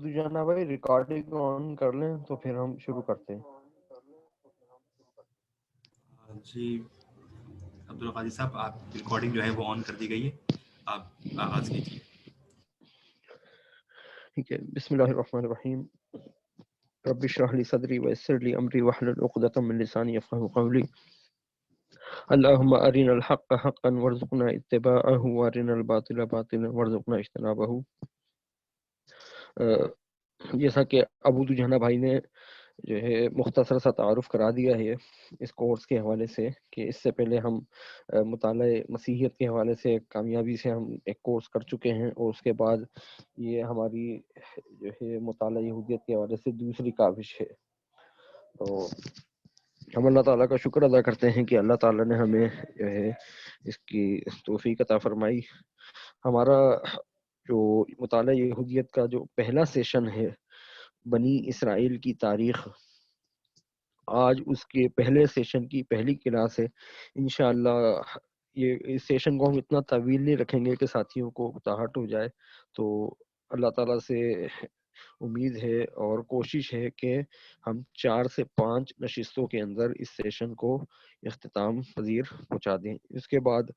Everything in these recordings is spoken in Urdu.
جانا بھائی ریکارڈنگ آن کر لیں تو پھر ہم شروع کرتے ہیں. جی عبدالقادر صاحب، آپ ریکارڈنگ جو ہے وہ آن کر دی گئی ہے، آپ آغاز کیجیے. ٹھیک ہے. بسم اللہ الرحمن الرحیم. رب اشرح لی صدری ویسر لی امری واحلل عقدۃ من لسانی یفقهوا قولی. اللهم ارنا الحق حقا وارزقنا اتباعه وارنا الباطل باطلا وارزقنا اجتنابه. جیسا کہ ابو دجانہ بھائی نے جو ہے مختصر سا تعارف کرا دیا ہے اس کورس کے حوالے سے، کہ اس سے پہلے ہم مطالعہ مسیحیت کے حوالے سے کامیابی سے ہم ایک کورس کر چکے ہیں، اور اس کے بعد یہ ہماری جو ہے مطالعہ یہودیت کے حوالے سے دوسری کاوش ہے. تو ہم اللہ تعالیٰ کا شکر ادا کرتے ہیں کہ اللہ تعالیٰ نے ہمیں جو ہے اس کی توفیق عطا فرمائی. ہمارا جو مطالعہ یہودیت کا جو پہلا سیشن ہے بنی اسرائیل کی تاریخ، آج اس کے پہلے سیشن کی پہلی کلاس ہے. انشاءاللہ یہ اس سیشن کو ہم اتنا طویل نہیں رکھیں گے کہ ساتھیوں کو اتاہٹ ہو جائے. تو اللہ تعالیٰ سے امید ہے اور کوشش ہے کہ ہم 4 سے 5 نشستوں کے اندر اس سیشن کو اختتام پذیر پہنچا دیں. اس کے بعد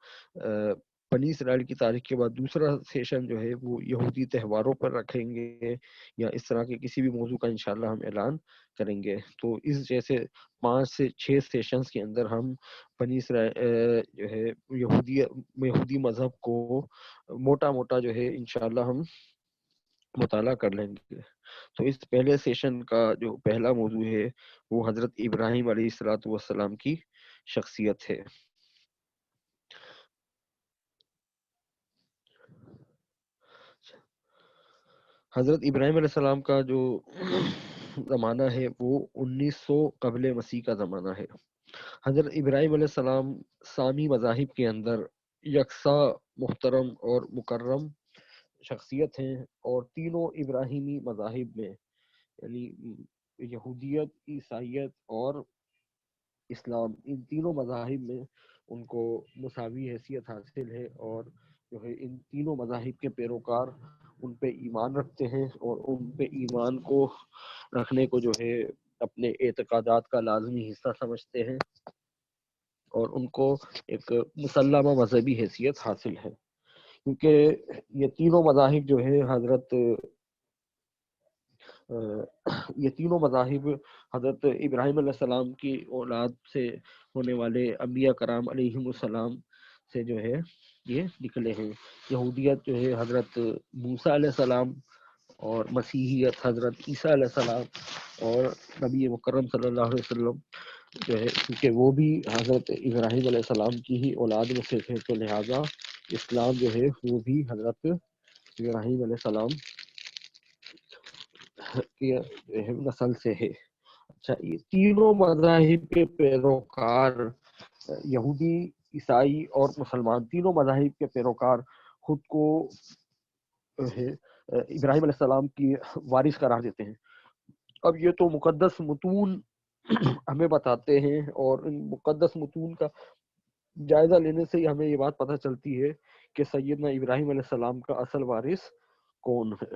بنی اسرائیل کی تاریخ کے بعد دوسرا سیشن جو ہے وہ یہودی تہواروں پر رکھیں گے، یا اس طرح کے کسی بھی موضوع کا انشاءاللہ ہم اعلان کریں گے. تو اس جیسے 5 سے 6 سیشنز کے اندر ہم بنی اسرائیل جو ہے یہودی مذہب کو موٹا موٹا جو ہے انشاءاللہ ہم مطالعہ کر لیں گے. تو اس پہلے سیشن کا جو پہلا موضوع ہے وہ حضرت ابراہیم علیہ السلام کی شخصیت ہے. حضرت ابراہیم علیہ السلام کا جو زمانہ ہے وہ 1900 قبل مسیح کا زمانہ ہے. حضرت ابراہیم علیہ السلام سامی مذاہب کے اندر یکساں محترم اور مکرم شخصیت ہیں، اور تینوں ابراہیمی مذاہب میں یعنی یہودیت، عیسائیت اور اسلام، ان تینوں مذاہب میں ان کو مساوی حیثیت حاصل ہے، اور جو ہے ان تینوں مذاہب کے پیروکار ان پہ ایمان رکھتے ہیں، اور ان پہ ایمان کو رکھنے کو جو ہے اپنے اعتقادات کا لازمی حصہ سمجھتے ہیں، اور ان کو ایک مسلمہ مذہبی حیثیت حاصل ہے. کیونکہ یہ تینوں مذاہب جو ہے یہ تینوں مذاہب حضرت ابراہیم علیہ السلام کی اولاد سے ہونے والے انبیاء کرام علیہم السلام سے جو ہے یہ نکلے ہیں. یہودیت جو ہے حضرت موسیٰ علیہ السلام، اور مسیحیت حضرت عیسیٰ علیہ السلام اور نبی مکرم صلی اللہ علیہ وسلم جو ہے، کیونکہ وہ بھی حضرت ابراہیم علیہ السلام کی ہی اولاد میں سے تھے، تو لہٰذا اسلام جو ہے وہ بھی حضرت ابراہیم علیہ السلام کی نسل سے ہے. اچھا، یہ تینوں مذاہب کے پیروکار یہودی، عیسائی اور مسلمان، تینوں مذاہب کے پیروکار خود کو ابراہیم علیہ السلام کی وارث قرار دیتے ہیں. اب یہ تو مقدس متون ہمیں بتاتے ہیں، اور ان مقدس متون کا جائزہ لینے سے ہی ہمیں یہ بات پتہ چلتی ہے کہ سیدنا ابراہیم علیہ السلام کا اصل وارث کون ہے.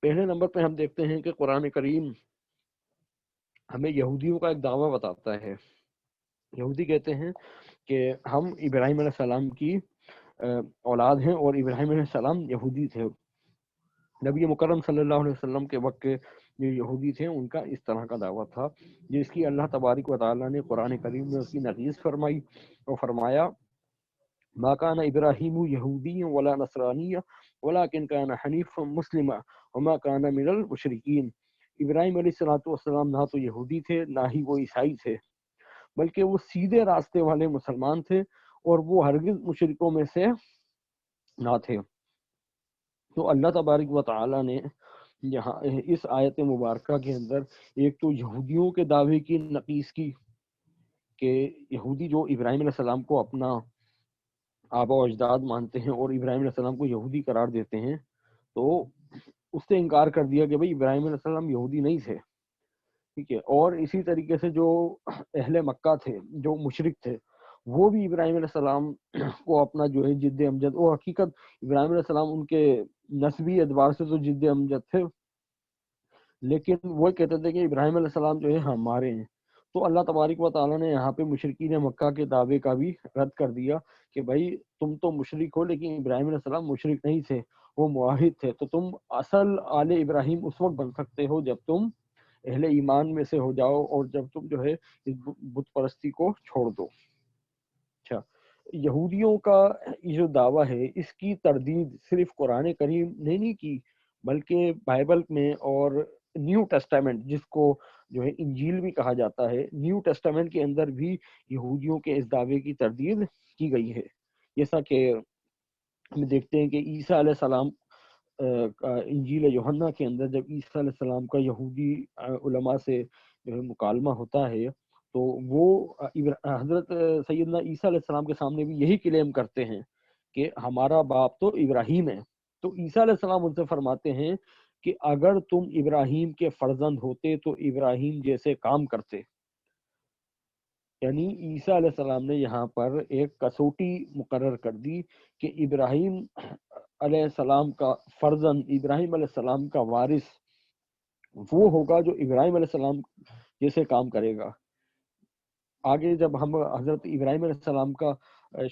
پہلے نمبر پہ ہم دیکھتے ہیں کہ قرآن کریم ہمیں یہودیوں کا ایک دعویٰ بتاتا ہے. یہودی کہتے ہیں کہ ہم ابراہیم علیہ السلام کی اولاد ہیں، اور ابراہیم علیہ السلام یہودی تھے. نبی مکرم صلی اللہ علیہ وسلم کے وقت کے جو یہودی تھے ان کا اس طرح کا دعویٰ تھا، جس کی اللہ تبارک و تعالیٰ نے قرآن کریم میں اس کی نقیض فرمائی اور فرمایا ما کان ابراہیم یہودی ولا نصرانی ولکن کان حنیفا مسلما وما کان من المشرکین. ابراہیم علیہ السلام نہ تو یہودی تھے نہ ہی وہ عیسائی تھے، بلکہ وہ سیدھے راستے والے مسلمان تھے، اور وہ ہرگز مشرکوں میں سے نہ تھے. تو اللہ تبارک و تعالی نے یہاں اس آیت مبارکہ کے اندر ایک تو یہودیوں کے دعوے کی نقیض کی، کہ یہودی جو ابراہیم علیہ السلام کو اپنا آبا و اجداد مانتے ہیں اور ابراہیم علیہ السلام کو یہودی قرار دیتے ہیں، تو اس سے انکار کر دیا کہ بھئی ابراہیم علیہ السلام یہودی نہیں تھے. ٹھیک ہے. اور اسی طریقے سے جو اہل مکہ تھے، جو مشرک تھے، وہ بھی ابراہیم علیہ السلام کو اپنا جو ہے جد امجد، وہ حقیقت ابراہیم علیہ السلام ان کے نسبی اعتبار سے تو جد امجد تھے، لیکن وہ کہتے تھے کہ ابراہیم علیہ السلام جو ہے ہمارے ہیں۔ تو اللہ تبارک و تعالیٰ نے یہاں پہ مشرکین مکہ کے دعوے کا بھی رد کر دیا کہ بھائی تم تو مشرک ہو، لیکن ابراہیم علیہ السلام مشرک نہیں تھے، وہ موحد تھے، تو تم اصل آل ابراہیم اس وقت بن سکتے ہو جب تم اہل ایمان میں سے ہو جاؤ، اور جب تم جو ہے اس بت پرستی کو چھوڑ دو۔ اچھا، یہودیوں کا یہ جو دعویٰ ہے اس کی تردید صرف قرآن کریم نے نہیں کی، بلکہ بائبل میں اور نیو ٹیسٹامنٹ، جس کو جو ہے انجیل بھی کہا جاتا ہے، نیو ٹیسٹامنٹ کے اندر بھی یہودیوں کے اس دعوے کی تردید کی گئی ہے۔ جیسا کہ ہم دیکھتے ہیں کہ عیسیٰ علیہ السلام کا انجیل یوحنا کے اندر جب عیسیٰ علیہ السلام کا یہودی علماء سے جو ہے مکالمہ ہوتا ہے، تو وہ حضرت سیدنا عیسیٰ علیہ السلام کے سامنے بھی یہی کلیم کرتے ہیں کہ ہمارا باپ تو ابراہیم ہے۔ تو عیسیٰ علیہ السلام ان سے فرماتے ہیں کہ اگر تم ابراہیم کے فرزند ہوتے تو ابراہیم جیسے کام کرتے۔ یعنی عیسیٰ علیہ السلام نے یہاں پر ایک کسوٹی مقرر کر دی کہ ابراہیم علیہ السلام کا فرزند، ابراہیم علیہ السلام کا وارث وہ ہوگا جو ابراہیم علیہ السلام جیسے کام کرے گا۔ آگے جب ہم حضرت ابراہیم علیہ السلام کا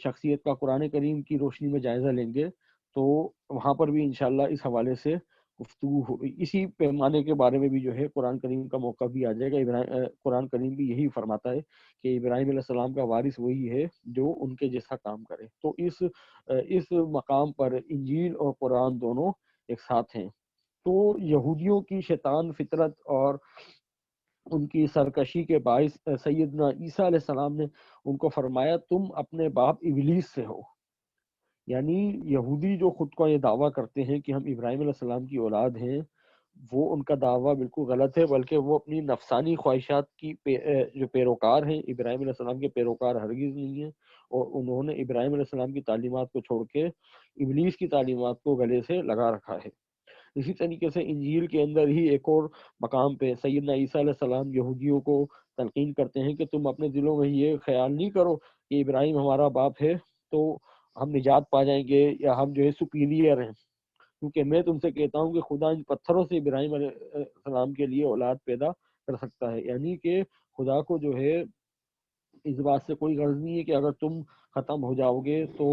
شخصیت کا قرآن کریم کی روشنی میں جائزہ لیں گے تو وہاں پر بھی انشاءاللہ اس حوالے سے گفتگو ہوگی، اسی پیمانے کے بارے میں بھی جو ہے قرآن کریم کا موقع بھی آ جائے گا۔ قرآن کریم بھی یہی فرماتا ہے کہ ابراہیم علیہ السلام کا وارث وہی ہے جو ان کے جیسا کام کرے۔ تو اس مقام پر انجیل اور قرآن دونوں ایک ساتھ ہیں۔ تو یہودیوں کی شیطان فطرت اور ان کی سرکشی کے باعث سیدنا عیسیٰ علیہ السلام نے ان کو فرمایا تم اپنے باپ ابلیس سے ہو۔ یعنی یہودی جو خود کو یہ دعویٰ کرتے ہیں کہ ہم ابراہیم علیہ السلام کی اولاد ہیں، وہ ان کا دعویٰ بالکل غلط ہے، بلکہ وہ اپنی نفسانی خواہشات کی جو پیروکار ہیں، ابراہیم علیہ السلام کے پیروکار ہرگز نہیں ہیں، اور انہوں نے ابراہیم علیہ السلام کی تعلیمات کو چھوڑ کے ابلیس کی تعلیمات کو گلے سے لگا رکھا ہے۔ اسی طریقے سے انجیل کے اندر ہی ایک اور مقام پہ سیدنا عیسیٰ علیہ السلام یہودیوں کو تلقین کرتے ہیں کہ تم اپنے دلوں میں یہ خیال نہیں کرو کہ ابراہیم ہمارا باپ ہے تو ہم نجات پا جائیں گے یا ہم جو ہے سپیریئر ہیں، کیونکہ میں تم سے کہتا ہوں کہ خدا ان پتھروں سے ابراہیم علیہ السلام کے لیے اولاد پیدا کر سکتا ہے۔ یعنی کہ خدا کو جو ہے اس بات سے کوئی غرض نہیں ہے کہ اگر تم ختم ہو جاؤ گے تو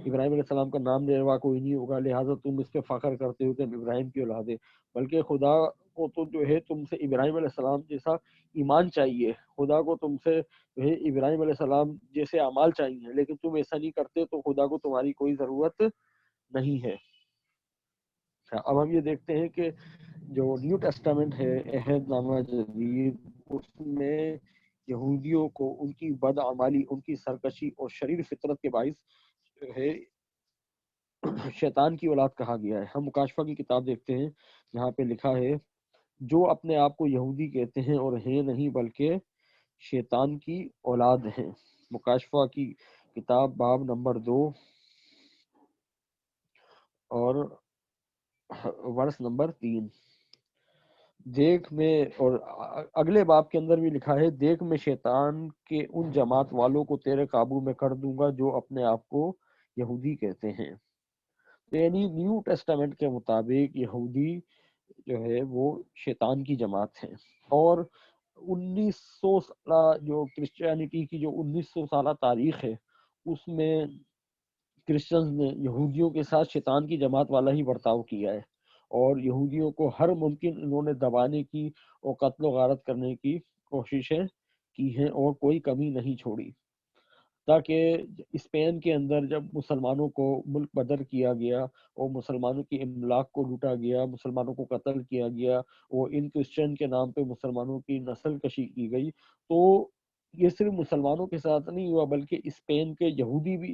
ابراہیم علیہ السلام کا نام لینے والا کوئی نہیں ہوگا، لہٰذا تم اس پہ فخر کرتے ہو کہ ہم ابراہیم کی اولاد ہے۔ بلکہ خدا کو تو جو ہے تم سے ابراہیم علیہ السلام جیسا ایمان چاہیے، خدا کو تم سے جو ہے ابراہیم علیہ السلام جیسے اعمال چاہیے، لیکن تم ایسا نہیں کرتے تو خدا کو تمہاری کوئی ضرورت نہیں ہے۔ اب ہم یہ دیکھتے ہیں کہ جو نیو ٹیسٹامنٹ ہے، عہد نامہ جدید، اس میں یہودیوں کو ان کی بدعمالی، ان کی سرکشی اور شریر فطرت کے باعث جو ہے شیطان کی اولاد کہا گیا ہے۔ ہم مکاشفہ کی کتاب دیکھتے ہیں، یہاں پہ لکھا ہے جو اپنے آپ کو یہودی کہتے ہیں اور ہیں نہیں بلکہ شیطان کی اولاد ہیں۔ مکاشفہ کی کتاب باب نمبر 2 اور ورس نمبر 3۔ دیکھ میں، اور اگلے باب کے اندر بھی لکھا ہے دیکھ میں شیطان کے ان جماعت والوں کو تیرے قابو میں کر دوں گا جو اپنے آپ کو یہودی کہتے ہیں۔ یعنی نیو ٹیسٹامنٹ کے مطابق یہودی جو ہے وہ شیطان کی جماعت ہیں، اور 1900 سالہ جو کرسچینٹی کی جو 1900 سالہ تاریخ ہے اس میں کرسچنز نے یہودیوں کے ساتھ شیطان کی جماعت والا ہی برتاؤ کیا ہے، اور یہودیوں کو ہر ممکن انہوں نے دبانے کی اور قتل و غارت کرنے کی کوششیں کی ہیں اور کوئی کمی نہیں چھوڑی، تاکہ اسپین کے اندر جب مسلمانوں کو ملک بدر کیا گیا اور مسلمانوں کی املاک کو لوٹا گیا، مسلمانوں کو قتل کیا گیا اور ان کرسچن کے نام پہ مسلمانوں کی نسل کشی کی گئی، تو یہ صرف مسلمانوں کے ساتھ نہیں ہوا بلکہ اسپین کے یہودی بھی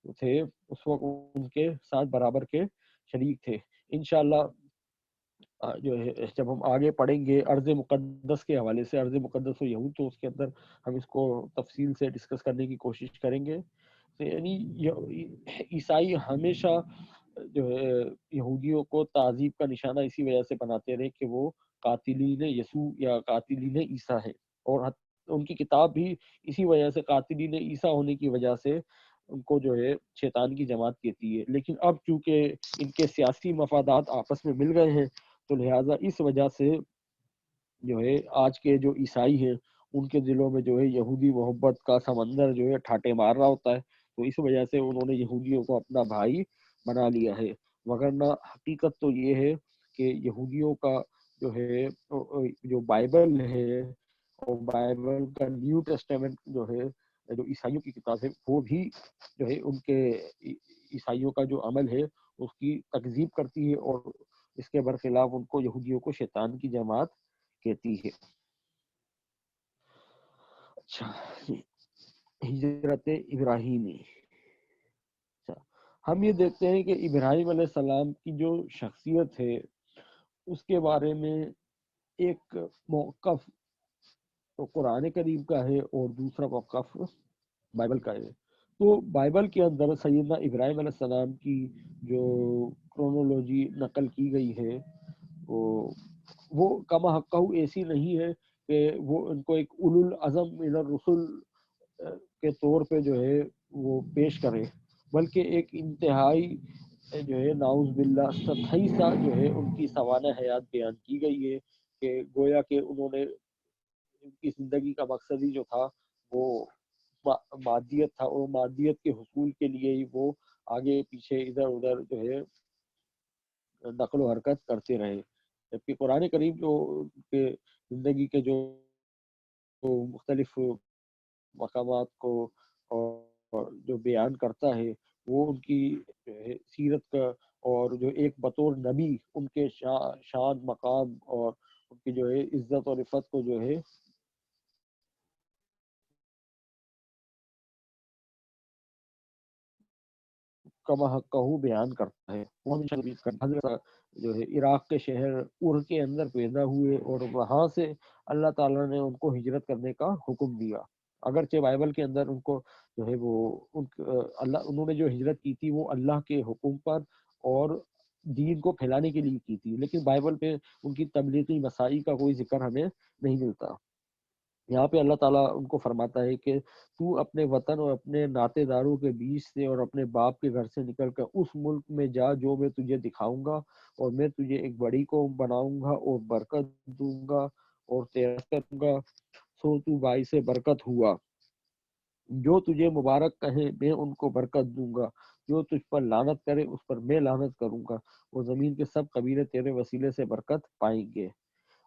جو تھے اس وقت ان کے ساتھ برابر کے شریک تھے۔ انشاءاللہ جو ہے جب ہم آگے پڑھیں گے ارض مقدس کے حوالے سے، ارض مقدس و یہود، تو اس کے اندر ہم اس کو تفصیل سے ڈسکس کرنے کی کوشش کریں گے۔ تو یعنی عیسائی ہمیشہ جو ہے یہودیوں کو تعذیب کا نشانہ اسی وجہ سے بناتے رہے کہ وہ قاتلین یسوع یا قاتلین عیسیٰ ہیں، اور ان کی کتاب بھی اسی وجہ سے قاتلین عیسیٰ ہونے کی وجہ سے ان کو جو ہے شیطان کی جماعت کہتی ہے. لیکن اب چونکہ ان کے سیاسی مفادات آپس میں مل گئے ہیں تو لہٰذا اس وجہ سے جو ہے آج کے جو عیسائی ہیں ان کے دلوں میں جو ہے یہودی محبت کا سمندر جو ہے ٹھاٹے مار رہا ہوتا ہے. تو اس وجہ سے انہوں نے یہودیوں کو اپنا بھائی بنا لیا ہے. وگرنہ حقیقت تو یہ ہے کہ یہودیوں کا جو ہے جو بائبل ہے اور بائبل کا نیو ٹیسٹامنٹ جو ہے جو عیسائیوں کی کتاب ہے وہ بھی جو ہے ان کے عیسائیوں کا جو عمل ہے اس کی تکذیب کرتی ہے اور اس کے برخلاف ان کو یہودیوں کو شیطان کی جماعت کہتی ہے. اچھا ہجرت ابراہیمی. اچھا ہم یہ دیکھتے ہیں کہ ابراہیم علیہ السلام کی جو شخصیت ہے اس کے بارے میں ایک موقف تو قرآن کریم کا ہے اور دوسرا موقف بائبل کا ہے. تو بائبل کے اندر سیدنا ابراہیم علیہ السلام کی جو کرونولوجی نقل کی گئی ہے وہ کما حقہ ایسی نہیں ہے کہ وہ ان کو ایک اولو العزم من الرسل کے طور پہ جو ہے وہ پیش کرے، بلکہ ایک انتہائی جو ہے ناؤز باللہ سطحی سا جو ہے ان کی سوانح حیات بیان کی گئی ہے کہ گویا کہ انہوں نے ان کی زندگی کا مقصد ہی جو تھا وہ مادیت تھا اور مادیت کے حصول کے لیے ہی وہ آگے پیچھے ادھر ادھر جو ہے نقل و حرکت کرتے رہے. جبکہ قرآن کریم جو کے زندگی کے جو مختلف مقامات کو اور جو بیان کرتا ہے وہ ان کی سیرت کا اور جو ایک بطور نبی ان کے شان مقام اور ان کی جو ہے عزت اور عفت کو جو ہے کما حقہ بیان کرتا ہے. وہ حضرت جو ہے عراق کے شہر ار کے اندر پیدا ہوئے اور وہاں سے اللہ تعالیٰ نے ان کو ہجرت کرنے کا حکم دیا. اگرچہ بائبل کے اندر ان کو جو ہے وہ انہوں نے جو ہجرت کی تھی وہ اللہ کے حکم پر اور دین کو پھیلانے کے لیے کی تھی، لیکن بائبل پہ ان کی تبلیغی مساعی کا کوئی ذکر ہمیں نہیں ملتا. یہاں پہ اللہ تعالیٰ ان کو فرماتا ہے کہ تو اپنے وطن اور اپنے ناطے داروں کے بیچ سے اور اپنے باپ کے گھر سے نکل کر اس ملک میں جا جو میں تجھے دکھاؤں گا، اور میں تجھے ایک بڑی قوم بناؤں گا اور برکت دوں گا اور تیرا کروں گا، سو تو باعث برکت ہوا. جو تجھے مبارک کہیں میں ان کو برکت دوں گا، جو تجھ پر لعنت کرے اس پر میں لعنت کروں گا، اور زمین کے سب قبیلے تیرے وسیلے سے برکت پائیں گے.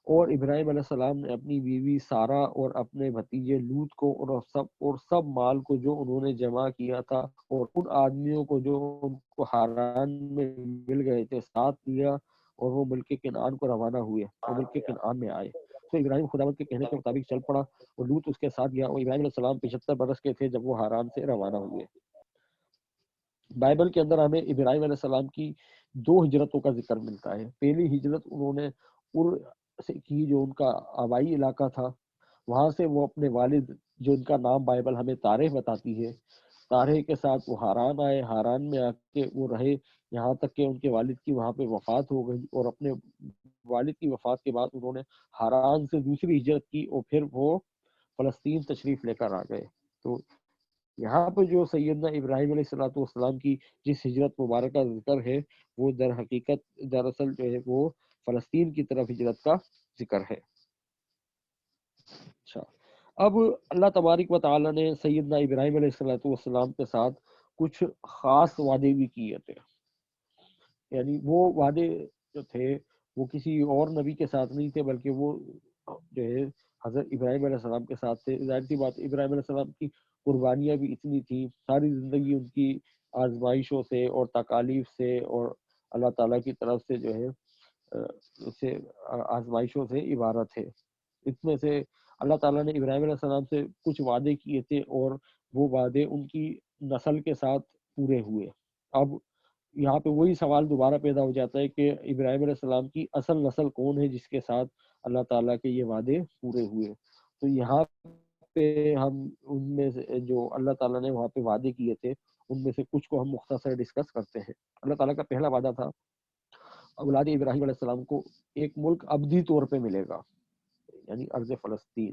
اور ابراہیم علیہ السلام نے اپنی بیوی سارہ اور اپنے بھتیجے لوط کو اور سب مال کو جو انہوں نے جمع کیا تھا اور ان آدمیوں کو جو ان کو حاران میں مل گئے تھے ساتھ لیا، اور وہ ملک کنعان کو روانہ ہوئے اور ملک کنعان میں آئے. تو ابراہیم خداوند کے کہنے کے مطابق چل پڑا اور لوط اس کے ساتھ گیا، اور ابراہیم علیہ السلام 75 برس کے تھے جب وہ حاران سے روانہ ہوئے. بائبل کے اندر ہمیں ابراہیم علیہ السلام کی 2 ہجرتوں کا ذکر ملتا ہے. پہلی ہجرت انہوں نے سے کی جو ان کا آبائی علاقہ تھا، وہاں سے وہ اپنے والد جو ان کا نام بائبل ہمیں تارح بتاتی ہے، تارح کے ساتھ وہ حاران آئے. حاران میں آ کے وہ رہے یہاں تک کہ ان کے والد کی وہاں پہ وفات ہو گئی، اور اپنے والد کی وفات کے بعد انہوں نے حاران سے دوسری ہجرت کی اور پھر وہ فلسطین تشریف لے کر آ گئے. تو یہاں پہ جو سیدنا ابراہیم علیہ السلام کی جس ہجرت مبارکہ کا ذکر ہے وہ در حقیقت دراصل جو ہے وہ فلسطین کی طرف ہجرت کا ذکر ہے. اچھا اب اللہ تبارک و تعالیٰ نے سیدنا ابراہیم علیہ السلام کے ساتھ کچھ خاص وعدے بھی کیے تھے. یعنی وہ وعدے جو تھے وہ کسی اور نبی کے ساتھ نہیں تھے، بلکہ وہ جو ہے حضرت ابراہیم علیہ السلام کے ساتھ تھے. ظاہر سی بات ابراہیم علیہ السلام کی قربانیاں بھی اتنی تھیں، ساری زندگی ان کی آزمائشوں سے اور تکالیف سے اور اللہ تعالیٰ کی طرف سے جو ہے سے آزمائشوں سے عبارت ہے. اس میں سے اللہ تعالیٰ نے ابراہیم علیہ السلام سے کچھ وعدے کیے تھے اور وہ وعدے ان کی نسل کے ساتھ پورے ہوئے. اب یہاں پہ وہی سوال دوبارہ پیدا ہو جاتا ہے کہ ابراہیم علیہ السلام کی اصل نسل کون ہے جس کے ساتھ اللہ تعالیٰ کے یہ وعدے پورے ہوئے. تو یہاں پہ ہم ان میں سے جو اللہ تعالیٰ نے وہاں پہ وعدے کیے تھے ان میں سے کچھ کو ہم مختصر ڈسکس کرتے ہیں. اللہ تعالیٰ کا پہلا وعدہ تھا اولاد ابراہیم علیہ السلام کو ایک ملک ابدی طور پہ ملے گا، یعنی ارض فلسطین.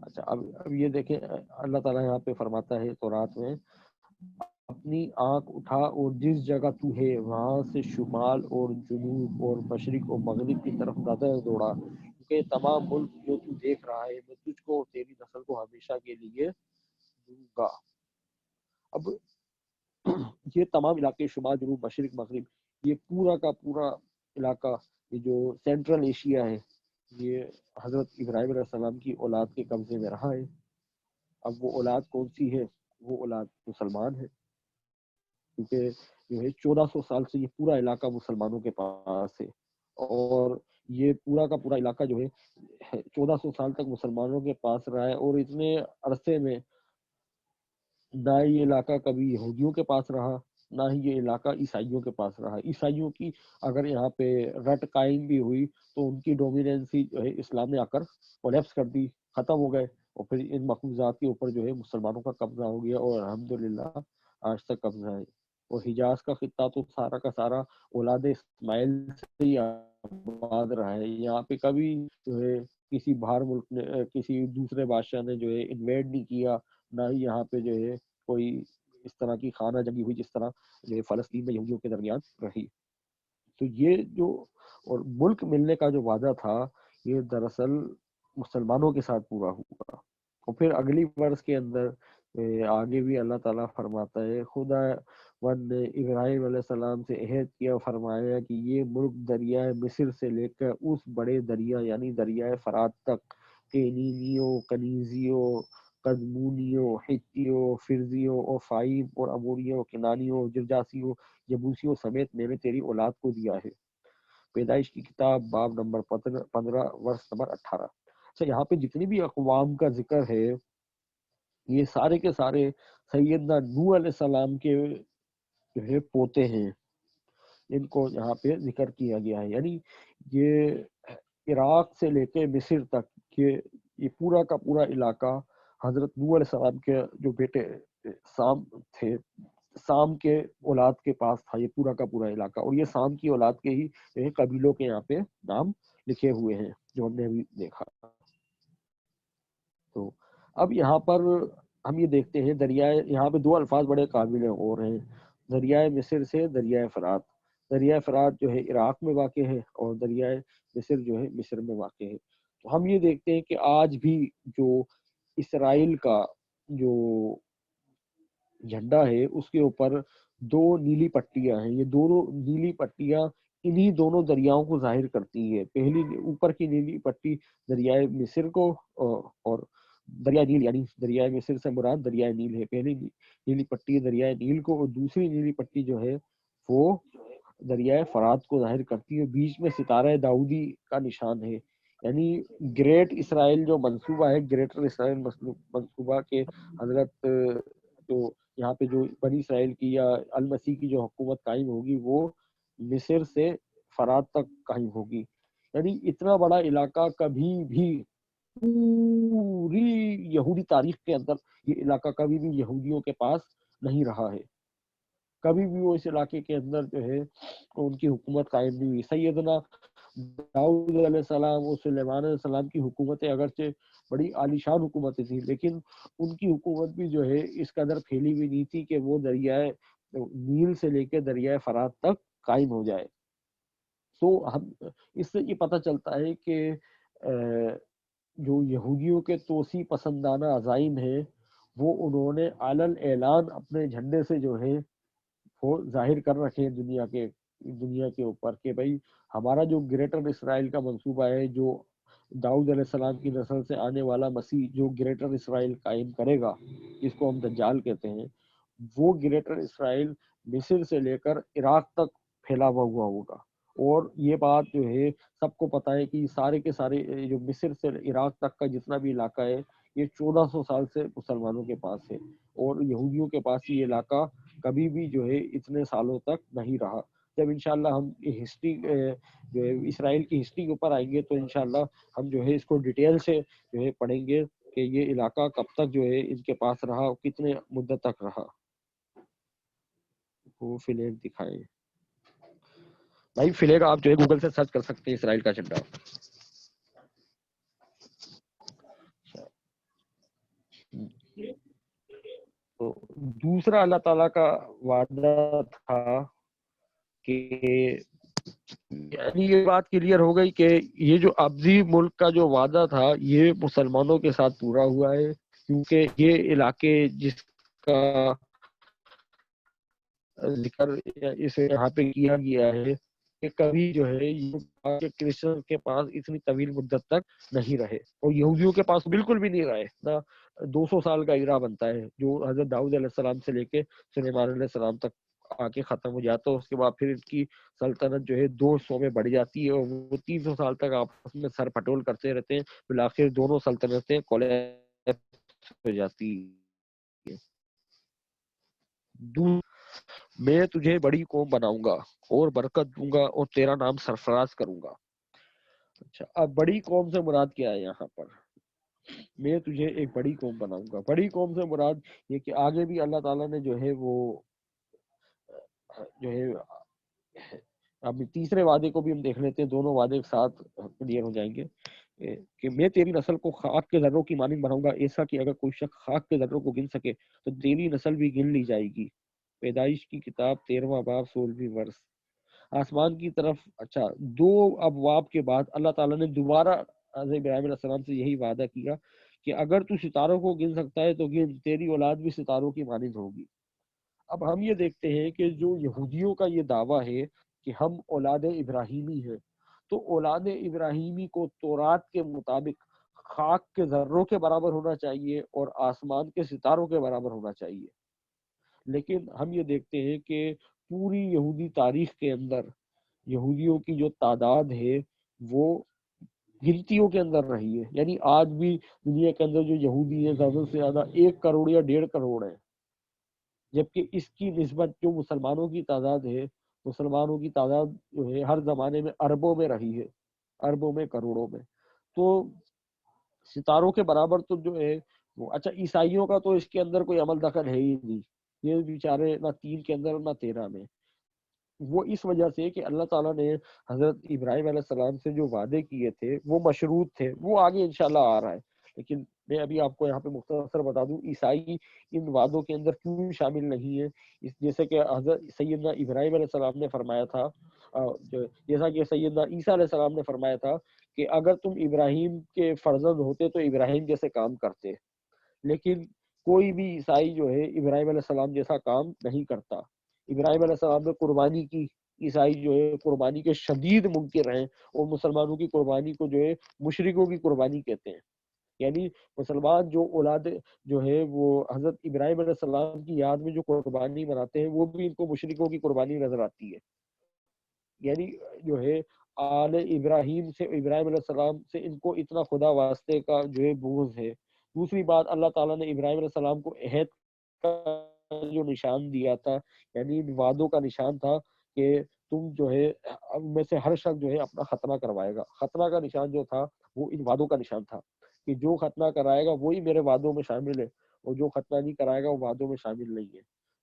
اچھا اب یہ دیکھیں اللہ تعالیٰ یہاں پہ فرماتا ہے تورات میں، اپنی آنکھ اٹھا اور جس جگہ تو ہے وہاں سے شمال اور جنوب اور مشرق اور مغرب کی طرف نظر دوڑا، کیونکہ تمام ملک جو تو دیکھ رہا ہے میں تجھ کو اور تیری نسل کو ہمیشہ کے لیے دوں گا۔ اب یہ تمام علاقے شمال جنوب مشرق مغرب، یہ پورا کا پورا علاقہ، یہ جو سینٹرل ایشیا ہے، یہ حضرت ابراہیم علیہ السلام کی اولاد کے قبضے میں رہا ہے۔ اب وہ اولاد کون سی ہے؟ وہ اولاد مسلمان ہے، کیونکہ جو ہے 1400 سال سے یہ پورا علاقہ مسلمانوں کے پاس ہے، اور یہ پورا کا پورا علاقہ جو ہے 1400 سال تک مسلمانوں کے پاس رہا ہے، اور اتنے عرصے میں نہ یہ علاقہ کبھی یہودیوں کے پاس رہا، نہ ہی یہ علاقہ عیسائیوں کے پاس رہا۔ عیسائیوں کی اگر یہاں پہ رٹ قائم بھی ہوئی تو ان کی ڈومیننسی جو ہے اسلام نے آ کر کولیپس کر دی، ختم ہو گئے، اور پھر ان مقبوضات کے اوپر جو ہے مسلمانوں کا قبضہ ہو گیا، اور الحمدللہ آج تک قبضہ ہے۔ اور حجاز کا خطہ تو سارا کا سارا اولاد اسماعیل سے ہی آباد رہا ہے، یہاں پہ کبھی جو ہے کسی باہر ملک نے کسی دوسرے بادشاہ نے جو ہے انویڈ نہیں کیا، نہ ہی یہاں پہ جو ہے کوئی اس طرح کی خانہ جنگی ہوئی جس طرح جو ہے فلسطین میں یہودیوں کے درمیان رہی۔ تو یہ جو اور ملک ملنے کا جو وعدہ تھا یہ دراصل مسلمانوں کے ساتھ پورا ہوا۔ اور پھر اگلی ورس کے اندر آگے بھی اللہ تعالیٰ فرماتا ہے، خدا ون نے ابراہیم علیہ السلام سے عہد کیا، فرمایا کہ یہ ملک دریائے مصر سے لے کر اس بڑے دریا یعنی دریائے فرات تک، کینینیوں، کنیزیوں، قدمونیوں، ہتیوں، فرزیوں اور فائیم اور اموریوں، کنانیوں، جرجاسیوں، یبوسیوں سمیت میں نے تیری اولاد کو دیا ہے۔ پیدائش کی کتاب باب نمبر 15 ورس نمبر 18۔ اچھا یہاں پہ جتنی بھی اقوام کا ذکر ہے یہ سارے کے سارے سیدنا نوح علیہ السلام کے جو ہے پوتے ہیں، ان کو یہاں پہ ذکر کیا گیا ہے۔ یعنی یہ عراق سے لے کے مصر تک یہ پورا کا پورا علاقہ حضرت نوح علیہ السلام کے جو بیٹے سام تھے، سام کے اولاد کے پاس تھا یہ پورا کا پورا علاقہ، اور یہ سام کی اولاد کے ہی جو ہے قبیلوں کے یہاں پہ نام لکھے ہوئے ہیں جو ہم نے ابھی دیکھا۔ تو اب یہاں پر ہم یہ دیکھتے ہیں دریائے، یہاں پہ دو الفاظ بڑے قابل اور ہیں، دریائے مصر سے دریائے فرات۔ دریائے فرات جو ہے عراق میں واقع ہے، اور دریائے مصر جو ہے مصر میں واقع ہے۔ تو ہم یہ دیکھتے ہیں کہ آج بھی جو اسرائیل کا جو جھنڈا ہے اس کے اوپر دو نیلی پٹیاں ہیں، یہ دونوں نیلی پٹیاں انہی دونوں دریاؤں کو ظاہر کرتی ہے۔ پہلی اوپر کی نیلی پٹی دریائے مصر کو اور دریائے نیل یعنی دریائے مصر سے مراد دریائے نیل ہے، پہلی نیلی پٹی دریائے نیل کو، اور دوسری نیلی پٹی جو ہے وہ دریائے فرات کو ظاہر کرتی ہے، بیچ میں ستارہ داؤدی کا نشان ہے۔ یعنی گریٹ اسرائیل جو منصوبہ ہے، گریٹر اسرائیل منصوبہ کے حضرت جو یہاں پہ جو بنی اسرائیل کی یا المسیح کی جو حکومت قائم ہوگی وہ مصر سے فرات تک قائم ہوگی۔ یعنی اتنا بڑا علاقہ کبھی بھی پوری یہودی تاریخ کے اندر یہ علاقہ کبھی بھی یہودیوں کے پاس نہیں رہا ہے، کبھی بھی وہ اس علاقے کے اندر جو ہے ان کی حکومت قائم نہیں ہوئی۔ سیدنا داؤد علیہ السلام اور سلیمان علیہ السلام کی حکومتیں اگرچہ بڑی عالیشان حکومتیں تھیں، لیکن ان کی حکومت بھی جو ہے اس قدر پھیلی ہوئی نہیں تھی کہ وہ دریائے نیل سے لے کے دریائے فرات تک قائم ہو جائے۔ تو ہم اس سے یہ پتہ چلتا ہے کہ جو یہودیوں کے توسیع پسندانہ عزائم ہیں وہ انہوں نے علن اعلان اپنے جھنڈے سے جو ہے وہ ظاہر کر رکھے ہیں دنیا کے اوپر کہ بھائی ہمارا جو گریٹر اسرائیل کا منصوبہ ہے، جو داؤد علیہ السلام کی نسل سے آنے والا مسیح جو گریٹر اسرائیل قائم کرے گا، جس کو ہم دجال کہتے ہیں، وہ گریٹر اسرائیل مصر سے لے کر عراق تک پھیلا ہوا ہوگا۔ اور یہ بات جو ہے سب کو پتہ ہے کہ سارے کے سارے جو مصر سے عراق تک کا جتنا بھی علاقہ ہے یہ 1400 سال سے مسلمانوں کے پاس ہے، اور یہودیوں کے پاس یہ علاقہ کبھی بھی جو ہے اتنے سالوں تک نہیں رہا۔ جب انشاءاللہ ہم ہسٹری جو ہے اسرائیل کی ہسٹری کے اوپر آئیں گے تو انشاءاللہ ہم جو ہے اس کو ڈیٹیل سے جو ہے پڑھیں گے کہ یہ علاقہ کب تک جو ہے ان کے پاس رہا اور کتنے مدت تک رہا۔ وہ فلیگ دکھائیں بھائی، فلیگ آپ جو ہے گوگل سے سرچ کر سکتے ہیں، اسرائیل کا جھنڈا۔ دوسرا اللہ تعالیٰ کا وعدہ تھا کہ یعنی یہ بات کلیئر ہو گئی کہ یہ جو ابدی ملک کا جو وعدہ تھا یہ مسلمانوں کے ساتھ پورا ہوا ہے، کیونکہ یہ علاقے جس کا ذکر اس یہاں پہ کیا گیا ہے کہ کبھی جو ہے یہ کرسچن کے پاس اتنی طویل مدت تک نہیں رہے، اور یہودیوں کے پاس بالکل بھی نہیں رہے نہ 200 سال کا ایرا بنتا ہے جو حضرت داؤد علیہ السلام سے لے کے سلیمان علیہ السلام تک آ کے ختم ہو جاتا ہے. اس کے بعد پھر ان کی سلطنت جو ہے 200 میں بڑھ جاتی ہے اور وہ 300 سال تک آپس میں سر پٹول کرتے رہتے ہیں، بالآخر دونوں سلطنتیں کولیپس ہو جاتی ہے. میں تجھے بڑی قوم بناؤں گا اور برکت دوں گا اور تیرا نام سرفراز کروں گا. اچھا، اب بڑی قوم سے مراد کیا ہے یہاں پر؟ میں تجھے ایک بڑی قوم بناؤں گا. بڑی قوم سے مراد یہ کہ آگے بھی اللہ تعالیٰ نے جو ہے وہ جو ہے اب تیسرے وعدے کو بھی ہم دیکھ لیتے ہیں، دونوں وعدے ایک ساتھ کلیئر ہو جائیں گے کہ میں تیری نسل کو خاک کے ذروں کی مانند بناؤں گا، ایسا کہ اگر کوئی شخص خاک کے ذروں کو گن سکے تو تیری نسل بھی گن لی جائے گی. پیدائش کی کتاب 13واں باب 16ویں ورس. آسمان کی طرف. اچھا، 2 ابواب کے بعد اللہ تعالیٰ نے دوبارہ حضرت ابراہیم علیہ السلام سے یہی وعدہ کیا کہ اگر تو ستاروں کو گن سکتا ہے تو گن، تیری اولاد بھی ستاروں کی مانند ہوگی. اب ہم یہ دیکھتے ہیں کہ جو یہودیوں کا یہ دعویٰ ہے کہ ہم اولاد ابراہیمی ہیں، تو اولاد ابراہیمی کو تورات کے مطابق خاک کے ذروں کے برابر ہونا چاہیے اور آسمان کے ستاروں کے برابر ہونا چاہیے. لیکن ہم یہ دیکھتے ہیں کہ پوری یہودی تاریخ کے اندر یہودیوں کی جو تعداد ہے وہ گنتیوں کے اندر رہی ہے. یعنی آج بھی دنیا کے اندر جو یہودی ہے زیادہ سے زیادہ 1 کروڑ یا 1.5 کروڑ ہے، جبکہ اس کی نسبت جو مسلمانوں کی تعداد ہے، مسلمانوں کی تعداد جو ہے ہر زمانے میں اربوں میں رہی ہے، اربوں میں، کروڑوں میں. تو ستاروں کے برابر تو جو ہے وہ. اچھا، عیسائیوں کا تو اس کے اندر کوئی عمل دخل ہے ہی نہیں، یہ بیچارے نہ 3 کے اندر نہ 13 میں. وہ اس وجہ سے کہ اللہ تعالیٰ نے حضرت ابراہیم علیہ السلام سے جو وعدے کیے تھے وہ مشروط تھے، وہ آگے انشاءاللہ آ رہا ہے. لیکن میں ابھی آپ کو یہاں پہ مختصر بتا دوں عیسائی ان وعدوں کے اندر کیوں شامل نہیں ہے. جیسے کہ حضرت سیدنا ابراہیم علیہ السلام نے فرمایا تھا، جیسا کہ سیدنا عیسیٰ علیہ السلام نے فرمایا تھا کہ اگر تم ابراہیم کے فرزند ہوتے تو ابراہیم جیسے کام کرتے. لیکن کوئی بھی عیسائی جو ہے ابراہیم علیہ السلام جیسا کام نہیں کرتا. ابراہیم علیہ السلام نے قربانی کی، عیسائی جو ہے قربانی کے شدید منکر ہیں، اور مسلمانوں کی قربانی کو جو ہے مشرکوں کی قربانی کہتے ہیں. یعنی مسلمان جو اولاد جو ہے وہ حضرت ابراہیم علیہ السلام کی یاد میں جو قربانی مناتے ہیں وہ بھی ان کو مشرکوں کی قربانی نظر آتی ہے. یعنی جو ہے آل ابراہیم سے، ابراہیم علیہ السلام سے ان کو اتنا خدا واسطے کا جو ہے بغض ہے. دوسری بات، اللہ تعالیٰ نے ابراہیم علیہ السلام کو عہد کا جو نشان دیا تھا، یعنی ان وعدوں کا نشان تھا کہ تم جو ہے اب میں سے ہر شخص جو ہے اپنا ختنہ کروائے گا. ختنہ کا نشان جو تھا وہ ان وعدوں کا نشان تھا کہ جو ختنہ کرائے گا وہی میرے وعدوں میں شامل ہے، اور جو ختنہ نہیں کرائے گا وہ وعدوں میں شامل نہیں ہے.